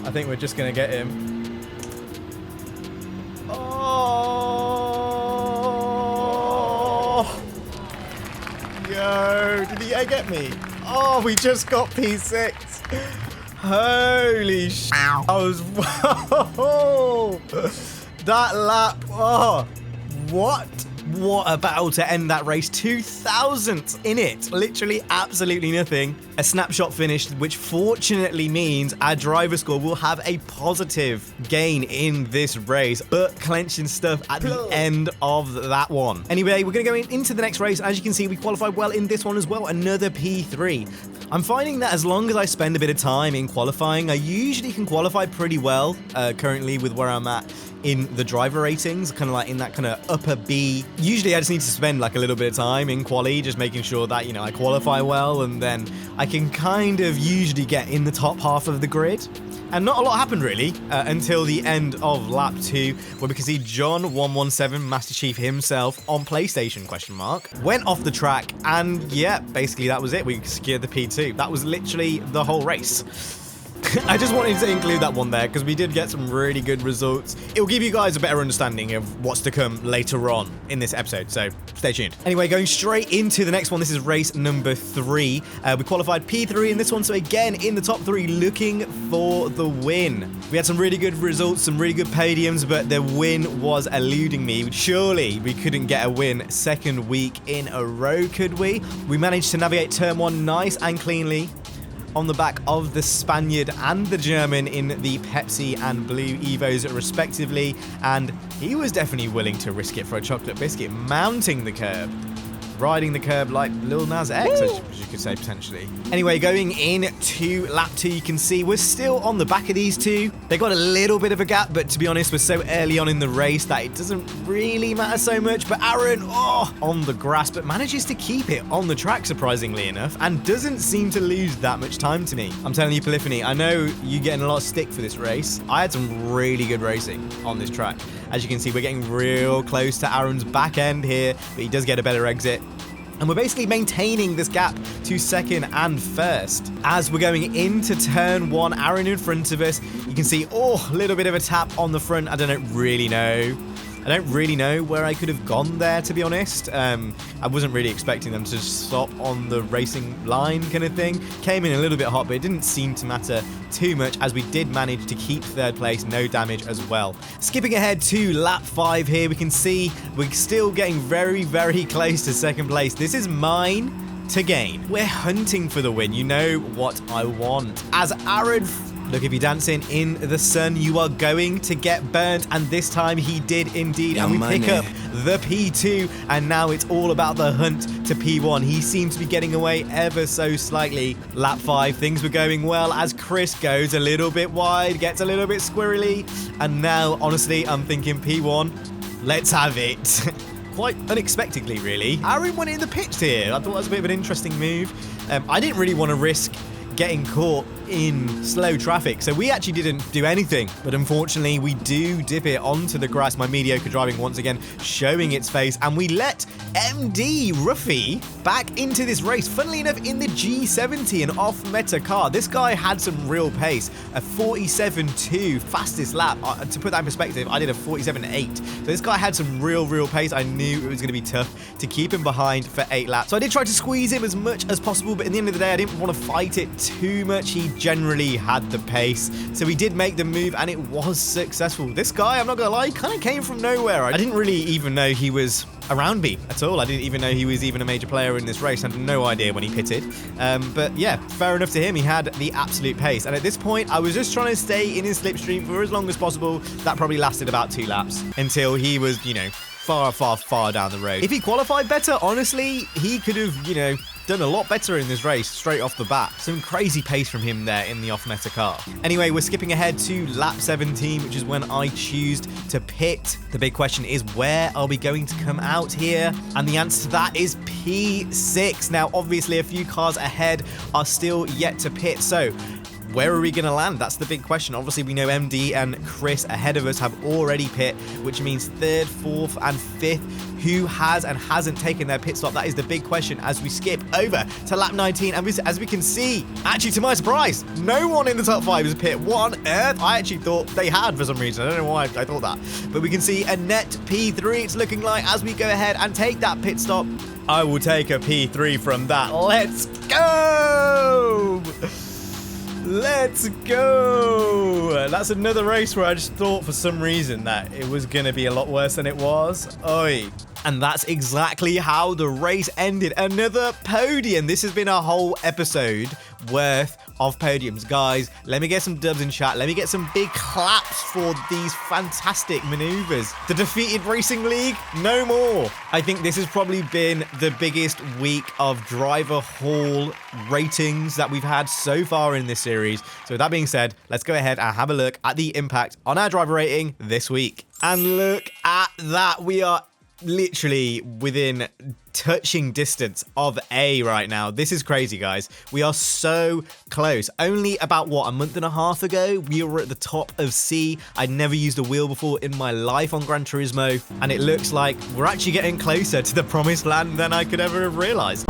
A: I think we're just going to get him. Oh! Yo, did he get me? Oh, we just got P6. Holy sh! I was... Whoa! That lap... Oh! What? What a battle to end that race. 2,000th in it. Literally absolutely nothing. A snapshot finished, which fortunately means our driver score will have a positive gain in this race, but clenching stuff at the end of that one. Anyway, we're going to go into the next race. As you can see, we qualified well in this one as well. Another P3. I'm finding that as long as I spend a bit of time in qualifying, I usually can qualify pretty well currently with where I'm at in the driver ratings, kind of like in that kind of upper B. Usually I just need to spend like a little bit of time in quali, just making sure that, you know, I qualify well, and then I can kind of usually get in the top half of the grid. And not a lot happened really until the end of lap 2, where we can see John117, Master Chief himself on PlayStation ? Went off the track, and yeah, basically that was it. We secured the P2. That was literally the whole race. I just wanted to include that one there because we did get some really good results. It will give you guys a better understanding of what's to come later on in this episode, so stay tuned. Anyway, going straight into the next one, this is race number 3. We qualified P3 in this one, so again, in the top 3, looking for the win. We had some really good results, some really good podiums, but the win was eluding me. Surely we couldn't get a win second week in a row, could we? We managed to navigate turn 1 nice and cleanly on the back of the Spaniard and the German in the Pepsi and Blue Evos respectively, and he was definitely willing to risk it for a chocolate biscuit, mounting the curb, riding the curb like Lil Nas X, as you could say potentially. Anyway, going into lap 2, you can see we're still on the back of these two. They got a little bit of a gap, but to be honest, we're so early on in the race that it doesn't really matter so much. But Aaron, on the grass, but manages to keep it on the track, surprisingly enough, and doesn't seem to lose that much time to me. I'm telling you, Polyphony, I know you're getting a lot of stick for this race. I had some really good racing on this track. As you can see, we're getting real close to Aaron's back end here, but he does get a better exit. And we're basically maintaining this gap to second and first. As we're going into turn 1, Aaron in front of us, you can see, a little bit of a tap on the front. I don't really know where I could have gone there, to be honest. I wasn't really expecting them to stop on the racing line kind of thing. Came in a little bit hot, but it didn't seem to matter too much as we did manage to keep third place, no damage as well. Skipping ahead to lap 5 here, we can see we're still getting very, very close to second place. This is mine to gain. We're hunting for the win. You know what I want. As Aaron, look, if you're dancing in the sun, you are going to get burnt. And this time he did indeed. And we pick up the P2. And now it's all about the hunt to P1. He seems to be getting away ever so slightly. Lap 5, things were going well as Chris goes a little bit wide, gets a little bit squirrely. And now, honestly, I'm thinking P1, let's have it. Quite unexpectedly, really. Aaron went in the pits here. I thought that was a bit of an interesting move. I didn't really want to risk getting caught in slow traffic, so we actually didn't do anything, but unfortunately we do dip it onto the grass. My mediocre driving once again showing its face, and we let MD Ruffy back into this race, funnily enough in the G70, an off-meta car. This guy had some real pace, a 47.2 fastest lap. To put that in perspective, I did a 47.8, so this guy had some real pace. I knew it was going to be tough to keep him behind for 8 laps, so I did try to squeeze him as much as possible, but in the end of the day I didn't want to fight it too much. He generally had the pace, so we did make the move and it was successful. This guy, I'm not gonna lie, kind of came from nowhere. I didn't really even know he was around me at all. I didn't even know he was even a major player in this race. I had no idea when he pitted, but yeah, fair enough to him. He had the absolute pace, and at this point I was just trying to stay in his slipstream for as long as possible. That probably lasted about 2 laps until he was, you know, far down the road. If he qualified better, honestly, he could have, done a lot better in this race straight off the bat. Some crazy pace from him there in the off-meta car. Anyway, we're skipping ahead to lap 17, which is when I choose to pit. The big question is, where are we going to come out here? And the answer to that is P6. Now, obviously, a few cars ahead are still yet to pit, so where are we going to land? That's the big question. Obviously, we know MD and Chris ahead of us have already pit, which means 3rd, 4th, and 5th. Who has and hasn't taken their pit stop? That is the big question as we skip over to lap 19. And as we can see, actually, to my surprise, no one in the top 5 is pit. What on earth? I actually thought they had for some reason. I don't know why I thought that. But we can see a net P3, it's looking like, as we go ahead and take that pit stop. I will take a P3 from that. Let's go! Let's go! That's another race where I just thought for some reason that it was going to be a lot worse than it was. Oi. And that's exactly how the race ended. Another podium. This has been a whole episode worth of podiums. Guys, let me get some dubs in chat. Let me get some big claps for these fantastic maneuvers. The defeated Racing League, no more. I think this has probably been the biggest week of driver hall ratings that we've had so far in this series. So with that being said, let's go ahead and have a look at the impact on our driver rating this week. And look at that. We are literally within touching distance of A right now. This is crazy, guys. We are so close. Only about, what, a month and a half ago, we were at the top of C. I'd never used a wheel before in my life on Gran Turismo, and it looks like we're actually getting closer to the promised land than I could ever have realized.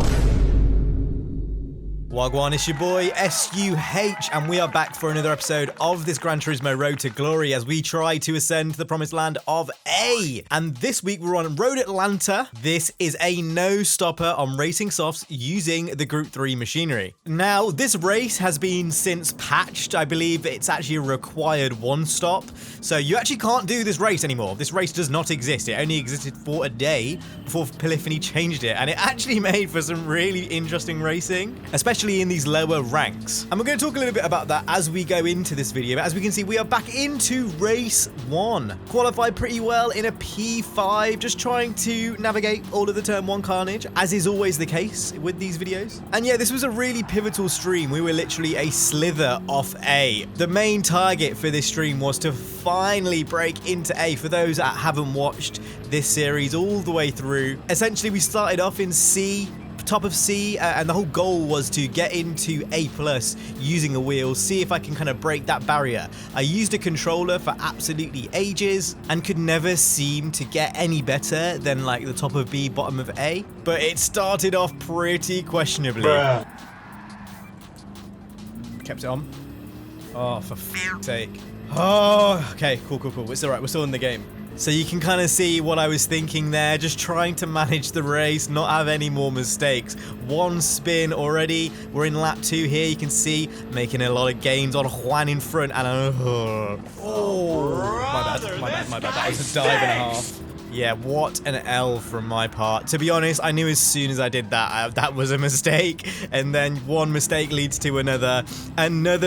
A: Wagwan, it's your boy SUH, and we are back for another episode of this Gran Turismo Road to Glory as we try to ascend to the promised land of A. And this week we're on Road Atlanta. This is a no-stopper on racing softs using the Group 3 machinery. Now, this race has been since patched. I believe it's actually a required one stop. So you actually can't do this race anymore. This race does not exist. It only existed for a day before Polyphony changed it. And it actually made for some really interesting racing, especially in these lower ranks. And we're going to talk a little bit about that as we go into this video. But as we can see, we are back into race 1. Qualified pretty well in a P5, just trying to navigate all of the turn 1 carnage, as is always the case with these videos. And yeah, this was a really pivotal stream. We were literally a slither off A. The main target for this stream was to finally break into A. For those that haven't watched this series all the way through, essentially we started off in C, top of C, and the whole goal was to get into A+ using a wheel, see if I can kind of break that barrier. I used a controller for absolutely ages and could never seem to get any better than like the top of B, bottom of A, but it started off pretty questionably.
B: Bruh.
A: Kept it on. Oh, for f***'s sake. Oh, okay, cool. It's all right, we're still in the game. So you can kind of see what I was thinking there, just trying to manage the race, not have any more mistakes. One spin already. We're in lap 2 here. You can see making a lot of gains on Juan in front. And my bad. That was a dive and a half. Yeah, what an L from my part. To be honest, I knew as soon as I did that, that was a mistake. And then one mistake leads to another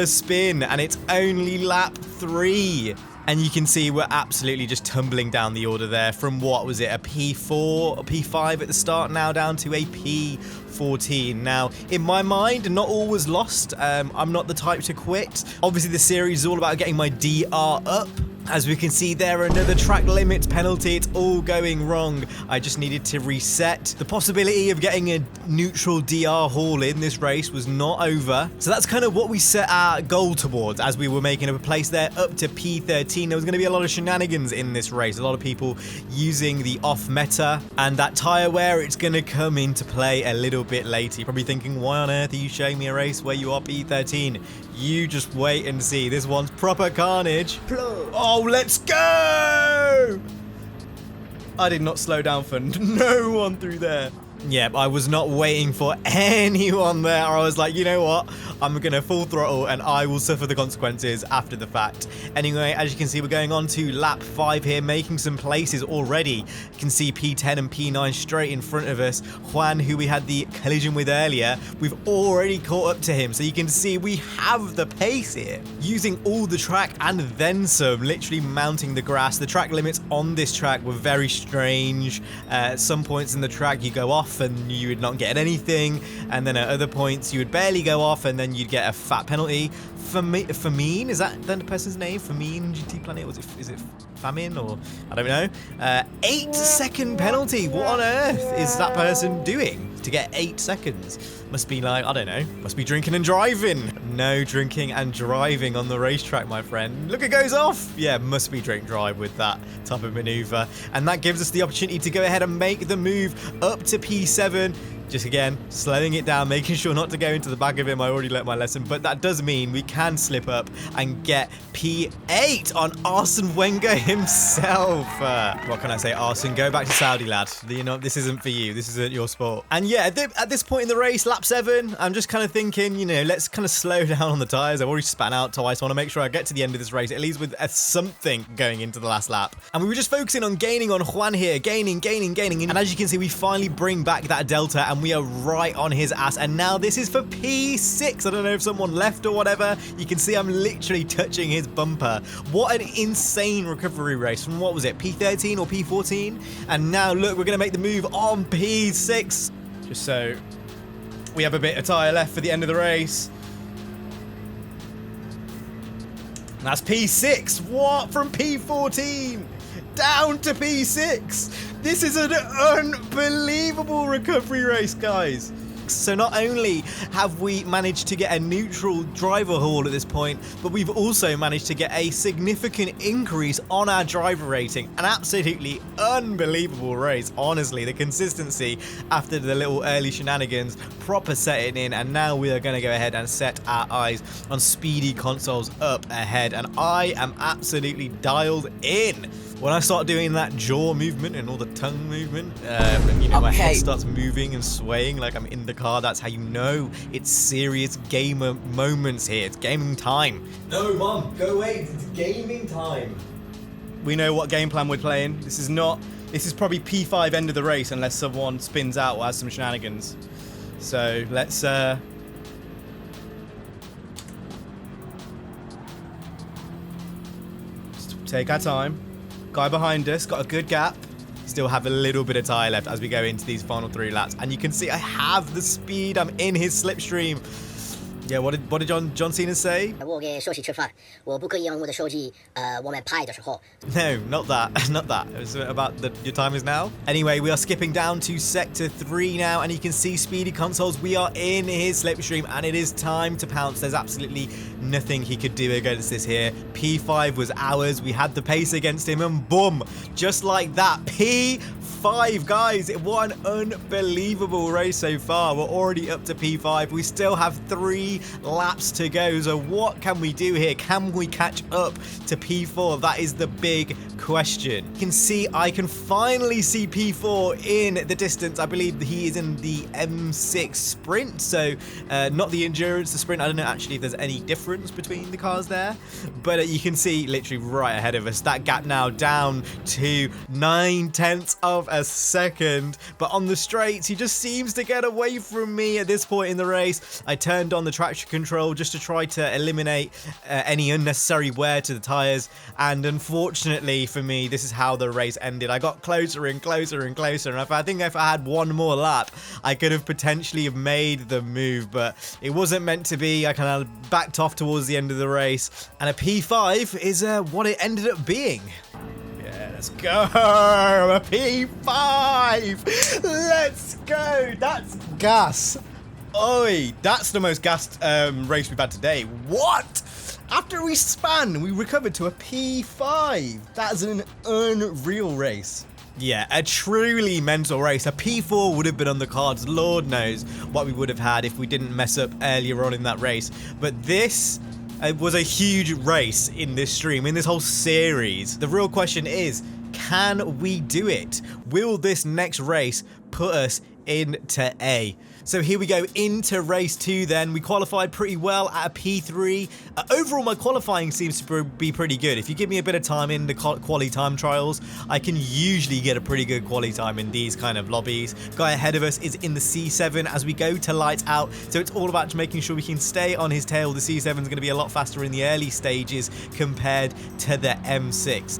A: spin, and it's only lap 3. And you can see we're absolutely just tumbling down the order there from, what was it, a P4, a P5 at the start, now down to a P14. Now, in my mind, not all was lost. I'm not the type to quit. Obviously, the series is all about getting my DR up. As we can see there, another track limits penalty. It's all going wrong. I just needed to reset. The possibility of getting a neutral DR haul in this race was not over. So that's kind of what we set our goal towards as we were making a place there up to P13. There was going to be a lot of shenanigans in this race. A lot of people using the off meta, and that tyre wear, it's going to come into play a little bit later. You're probably thinking, why on earth are you showing me a race where you are P13? You just wait and see. This one's proper carnage. Oh, let's go! I did not slow down for no one through there. Yep, I was not waiting for anyone there. I was like, you know what? I'm going to full throttle and I will suffer the consequences after the fact. Anyway, as you can see, we're going on to lap 5 here, making some places already. You can see P10 and P9 straight in front of us. Juan, who we had the collision with earlier, we've already caught up to him. So you can see we have the pace here. Using all the track and then some, literally mounting the grass. The track limits on this track were very strange. At some points in the track, you go off and you would not get anything, and then at other points you would barely go off and then you'd get a fat penalty. Famine, is that the person's name? Famine GT Planet? Is it Famine, or I don't know. 8-second penalty. What on earth is that person doing to get 8 seconds? Must be like, I don't know, must be drinking and driving. No drinking and driving on the racetrack, my friend. Look, it goes off. Yeah, must be drink drive with that type of maneuver. And that gives us the opportunity to go ahead and make the move up to P7. Just again, slowing it down, making sure not to go into the back of him. I already learnt my lesson, but that does mean we can slip up and get P8 on Arsene Wenger himself. What can I say, Arsene? Go back to Saudi, lad. You know, this isn't for you. This isn't your sport. And yeah, at this point in the race, lap 7, I'm just kind of thinking, you know, let's kind of slow down on the tyres. I've already span out twice. I want to make sure I get to the end of this race, at least with something going into the last lap. And we were just focusing on gaining on Juan here, gaining. And as you can see, we finally bring back that delta, and we are right on his ass. And now this is for P6. I don't know if someone left or whatever. You can see I'm literally touching his bumper. What an insane recovery race from, what was it, P13 or P14? And now look, we're going to make the move on P6. Just so we have a bit of tyre left for the end of the race. And that's P6. What? From P14? down to P6. This is an unbelievable recovery race, guys. So not only have we managed to get a neutral driver haul at this point, but we've also managed to get a significant increase on our driver rating. An absolutely unbelievable race. Honestly, the consistency after the little early shenanigans, proper setting in, and now we are going to go ahead and set our eyes on speedy consoles up ahead. And I am absolutely dialed in. When I start doing that jaw movement and all the tongue movement, and you know, my head starts moving and swaying like I'm in the car, that's how you know it's serious gamer moments here. It's gaming time. No, Mom, go away. It's gaming time.
D: We know what game plan we're playing. This is probably P5 end of the race unless someone spins out or has some shenanigans. So let's take our time. Guy behind us, got a good gap. Still have a little bit of tyre left as we go into these final 3 laps. And you can see I have the speed. I'm in his slipstream. Yeah, what did John Cena say? No, not that. Not that. It was about your time is now. Anyway, we are skipping down to sector 3 now, and you can see speedy consoles. We are in his slipstream, and it is time to pounce. There's absolutely nothing he could do against this here. P5 was ours. We had the pace against him, and boom, just like that, P5, guys. What an unbelievable race so far. We're already up to P5. We still have 3 laps to go. So what can we do here? Can we catch up to P4? That is the big question. You can see I can finally see P4 in the distance. I believe he is in the M6 sprint. So not the endurance, the sprint. I don't know actually if there's any difference between the cars there. But you can see literally right ahead of us. That gap now down to 9/10 of a second. But on the straights, he just seems to get away from me at this point in the race. I turned on the traction control just to try to eliminate any unnecessary wear to the tires, and unfortunately for me, this is how the race ended. I got closer and closer and closer, and I think if I had one more lap, I could have potentially have made the move, but it wasn't meant to be. I kind of backed off towards the end of the race, and a P5 is what it ended up being. Yeah, let's go, a P5. Let's go. That's gas. Oi, that's the most gassed race we've had today. What? After we spun, we recovered to a P5. That's an unreal race. Yeah, a truly mental race. A P4 would have been on the cards. Lord knows what we would have had if we didn't mess up earlier on in that race. But this was a huge race in this stream, in this whole series. The real question is, can we do it? Will this next race put us into A? So here we go into race 2 then. We qualified pretty well at a P3. Overall, my qualifying seems to be pretty good. If you give me a bit of time in the quali time trials, I can usually get a pretty good quali time in these kind of lobbies. Guy ahead of us is in the C7 as we go to lights out. So it's all about making sure we can stay on his tail. The C7 is going to be a lot faster in the early stages compared to the M6.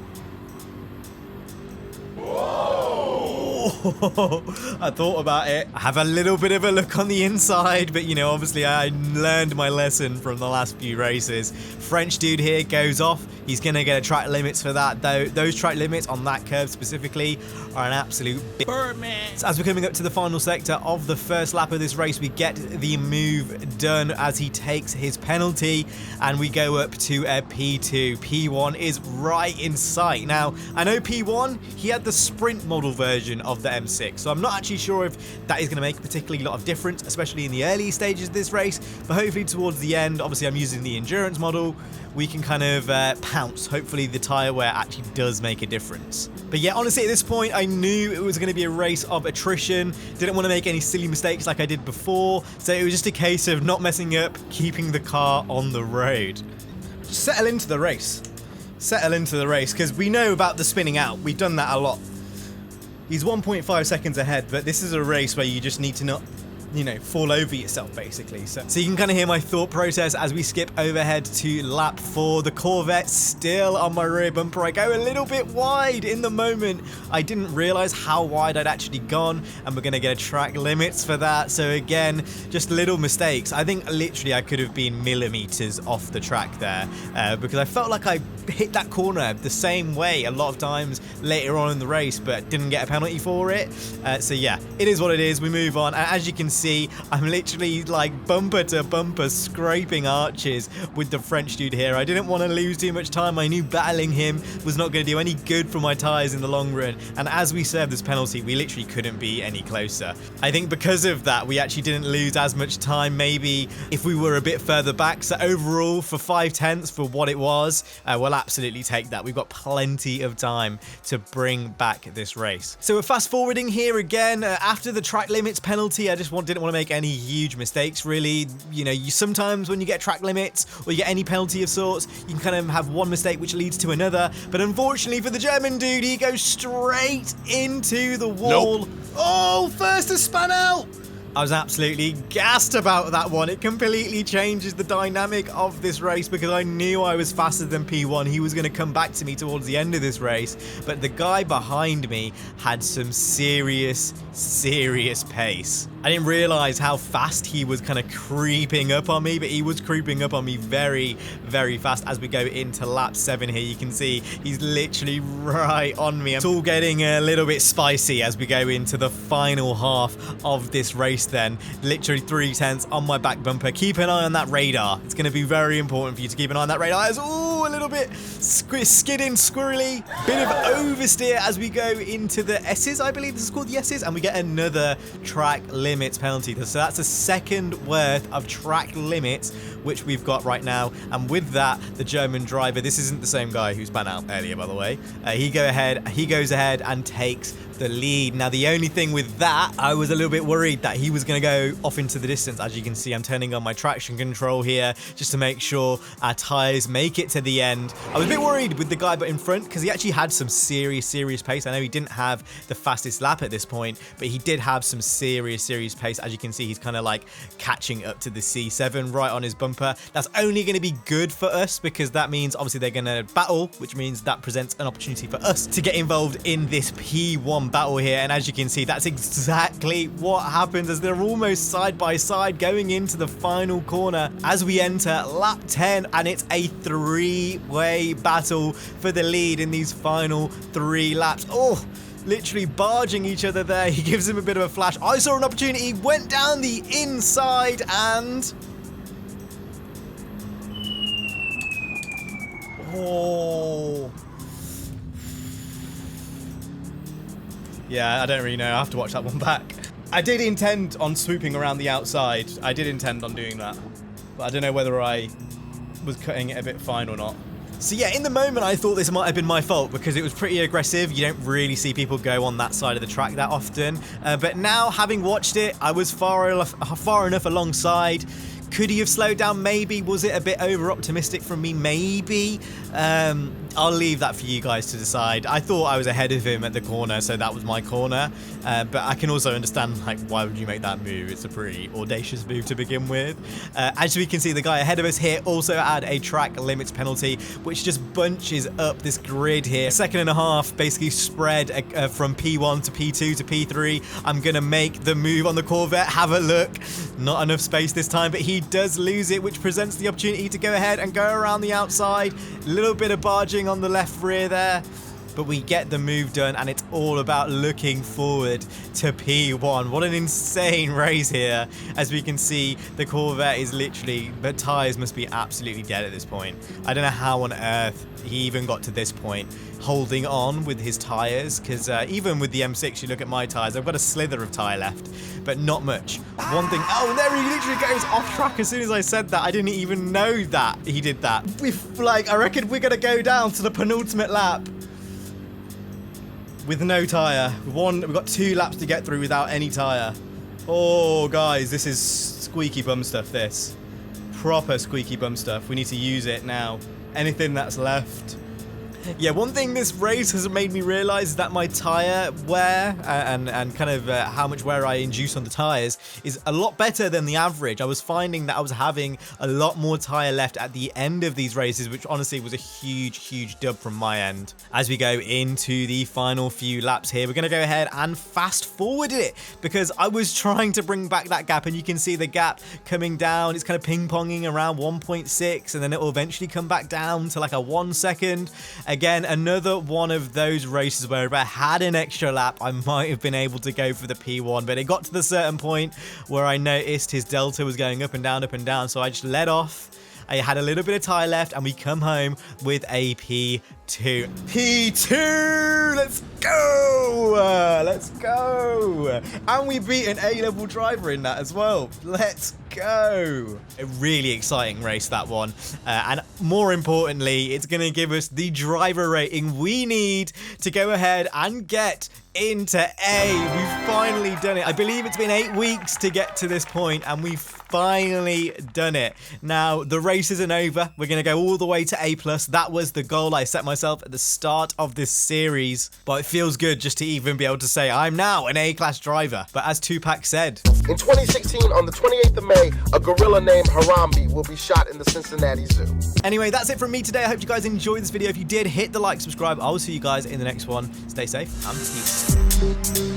D: I thought about it. I have a little bit of a look on the inside, but you know, obviously I learned my lesson from the last few races. French dude here goes off. He's going to get a track limits for that, though. Those track limits on that curve specifically are an absolute bitch. So as we're coming up to the final sector of the first lap of this race, we get the move done as he takes his penalty, and we go up to a P2. P1 is right in sight. Now, I know P1, he had the sprint model version of the M6, so I'm not actually sure if that is going to make a particularly lot of difference, especially in the early stages of this race, but hopefully towards the end, obviously I'm using the endurance model, we can kind of pounce. Hopefully the tyre wear actually does make a difference. But yeah, honestly at this point I knew it was going to be a race of attrition. Didn't want to make any silly mistakes like I did before, so it was just a case of not messing up, keeping the car on the road. Settle into the race. Settle into the race, because we know about the spinning out. We've done that a lot. He's 1.5 seconds ahead, but this is a race where you just need to not, you know, fall over yourself, basically. So you can kind of hear my thought process as we skip overhead to lap 4. The Corvette still on my rear bumper. I go a little bit wide in the moment. I didn't realize how wide I'd actually gone, and we're going to get a track limits for that. So again, just little mistakes. I think literally I could have been millimeters off the track there because I felt like I
A: hit that corner the same way a lot of times later on in the race, but didn't get a penalty for it. So yeah, it is what it is. We move on. And as you can see, I'm literally like bumper to bumper scraping arches with the French dude here. I didn't want to lose too much time. I knew battling him was not going to do any good for my tyres in the long run. And as we served this penalty, we literally couldn't be any closer. I think because of that, we actually didn't lose as much time maybe if we were a bit further back. So overall, for 5/10 for what it was, we'll absolutely take that. We've got plenty of time to bring back this race. So we're fast forwarding here again. After the track limits penalty, I just didn't want to make any huge mistakes really. You know, you sometimes when you get track limits or you get any penalty of sorts, you can kind of have one mistake which leads to another. But unfortunately for the German dude, he goes straight into the wall.
D: Nope.
A: Oh, first to span out. I was absolutely gassed about that one. It completely changes the dynamic of this race because I knew I was faster than P1. He was going to come back to me towards the end of this race. But the guy behind me had some serious pace. I didn't realize how fast he was kind of creeping up on me, but he was creeping up on me very fast. As we go into lap 7 here, you can see he's literally right on me. It's all getting a little bit spicy as we go into the final half of this race then. Literally 3/10 on my back bumper. Keep an eye on that radar. It's going to be very important for you to keep an eye on that radar. It's a little bit skidding, squirrely. Bit of oversteer as we go into the S's, I believe this is called the S's, and we get another track limits penalty. So that's a second worth of track limits which we've got right now. And with that, the German driver, this isn't the same guy who span out earlier, by the way. He goes ahead and takes the lead. Now, the only thing with that, I was a little bit worried that he was going to go off into the distance. As you can see, I'm turning on my traction control here just to make sure our tires make it to the end. I was a bit worried with the guy but in front because he actually had some serious pace. I know he didn't have the fastest lap at this point, but he did have some serious pace. As you can see, he's kind of like catching up to the C7 right on his bumper. That's only going to be good for us because that means obviously they're going to battle, which means that presents an opportunity for us to get involved in this P1 battle here. And as you can see, that's exactly what happens as they're almost side by side going into the final corner as we enter lap 10, and it's a 3-way battle for the lead in these final 3 laps. Oh, literally barging each other there. He gives him a bit of a flash. I saw an opportunity, went down the inside, and oh, yeah, I don't really know. I have to watch that one back. I did intend on swooping around the outside. I did intend on doing that, but I don't know whether I was cutting it a bit fine or not. So yeah, in the moment, I thought this might have been my fault because it was pretty aggressive. You don't really see people go on that side of the track that often. But now, having watched it, I was far enough alongside. Could he have slowed down? Maybe. Was it a bit over-optimistic from me? Maybe. I'll leave that for you guys to decide. I thought I was ahead of him at the corner, so that was my corner. But I can also understand, like, why would you make that move? It's a pretty audacious move to begin with. As we can see, the guy ahead of us here also had a track limits penalty, which just bunches up this grid here. 2.5 seconds basically spread from P1 to P2 to P3. I'm going to make the move on the Corvette. Have a look. Not enough space this time, but he does lose it, which presents the opportunity to go ahead and go around the outside. A little bit of barging on the left rear there, but we get the move done, and it's all about looking forward to P1. What an insane race here. As we can see, the Corvette is literally, the tires must be absolutely dead at this point. I don't know how on earth he even got to this point holding on with his tires, because even with the M6, you look at my tires, I've got a slither of tire left, but not much. One thing, oh, and there he literally goes off track. As soon as I said that, I didn't even know that he did that. I reckon we're gonna go down to the penultimate lap with no tire. We've got 2 laps to get through without any tire. Oh, guys, this is squeaky bum stuff, this. Proper squeaky bum stuff. We need to use it now. Anything that's left. Yeah, one thing this race has made me realize is that my tire wear and kind of how much wear I induce on the tires is a lot better than the average. I was finding that I was having a lot more tire left at the end of these races, which honestly was a huge dub from my end. As we go into the final few laps here, we're going to go ahead and fast forward it because I was trying to bring back that gap, and you can see the gap coming down. It's kind of ping-ponging around 1.6, and then it will eventually come back down to like a 1 second. Again, another one of those races where if I had an extra lap, I might have been able to go for the P1, but it got to the certain point where I noticed his delta was going up and down, so I just let off. I had a little bit of tire left, and we come home with a P2. P2! Let's go! Let's go! And we beat an A-level driver in that as well. Let's go! A really exciting race, that one. And more importantly, it's going to give us the driver rating we need to go ahead and get into A. We've finally done it. I believe it's been 8 weeks to get to this point, and we've finally done it. Now, the race isn't over. We're going to go all the way to A+. That was the goal I set myself at the start of this series. But it feels good just to even be able to say I'm now an A-class driver. But as Tupac said,
F: in 2016, on the 28th of May, a gorilla named Harambe will be shot in the Cincinnati Zoo.
A: Anyway, that's it from me today. I hope you guys enjoyed this video. If you did, hit the like, subscribe. I will see you guys in the next one. Stay safe and peace.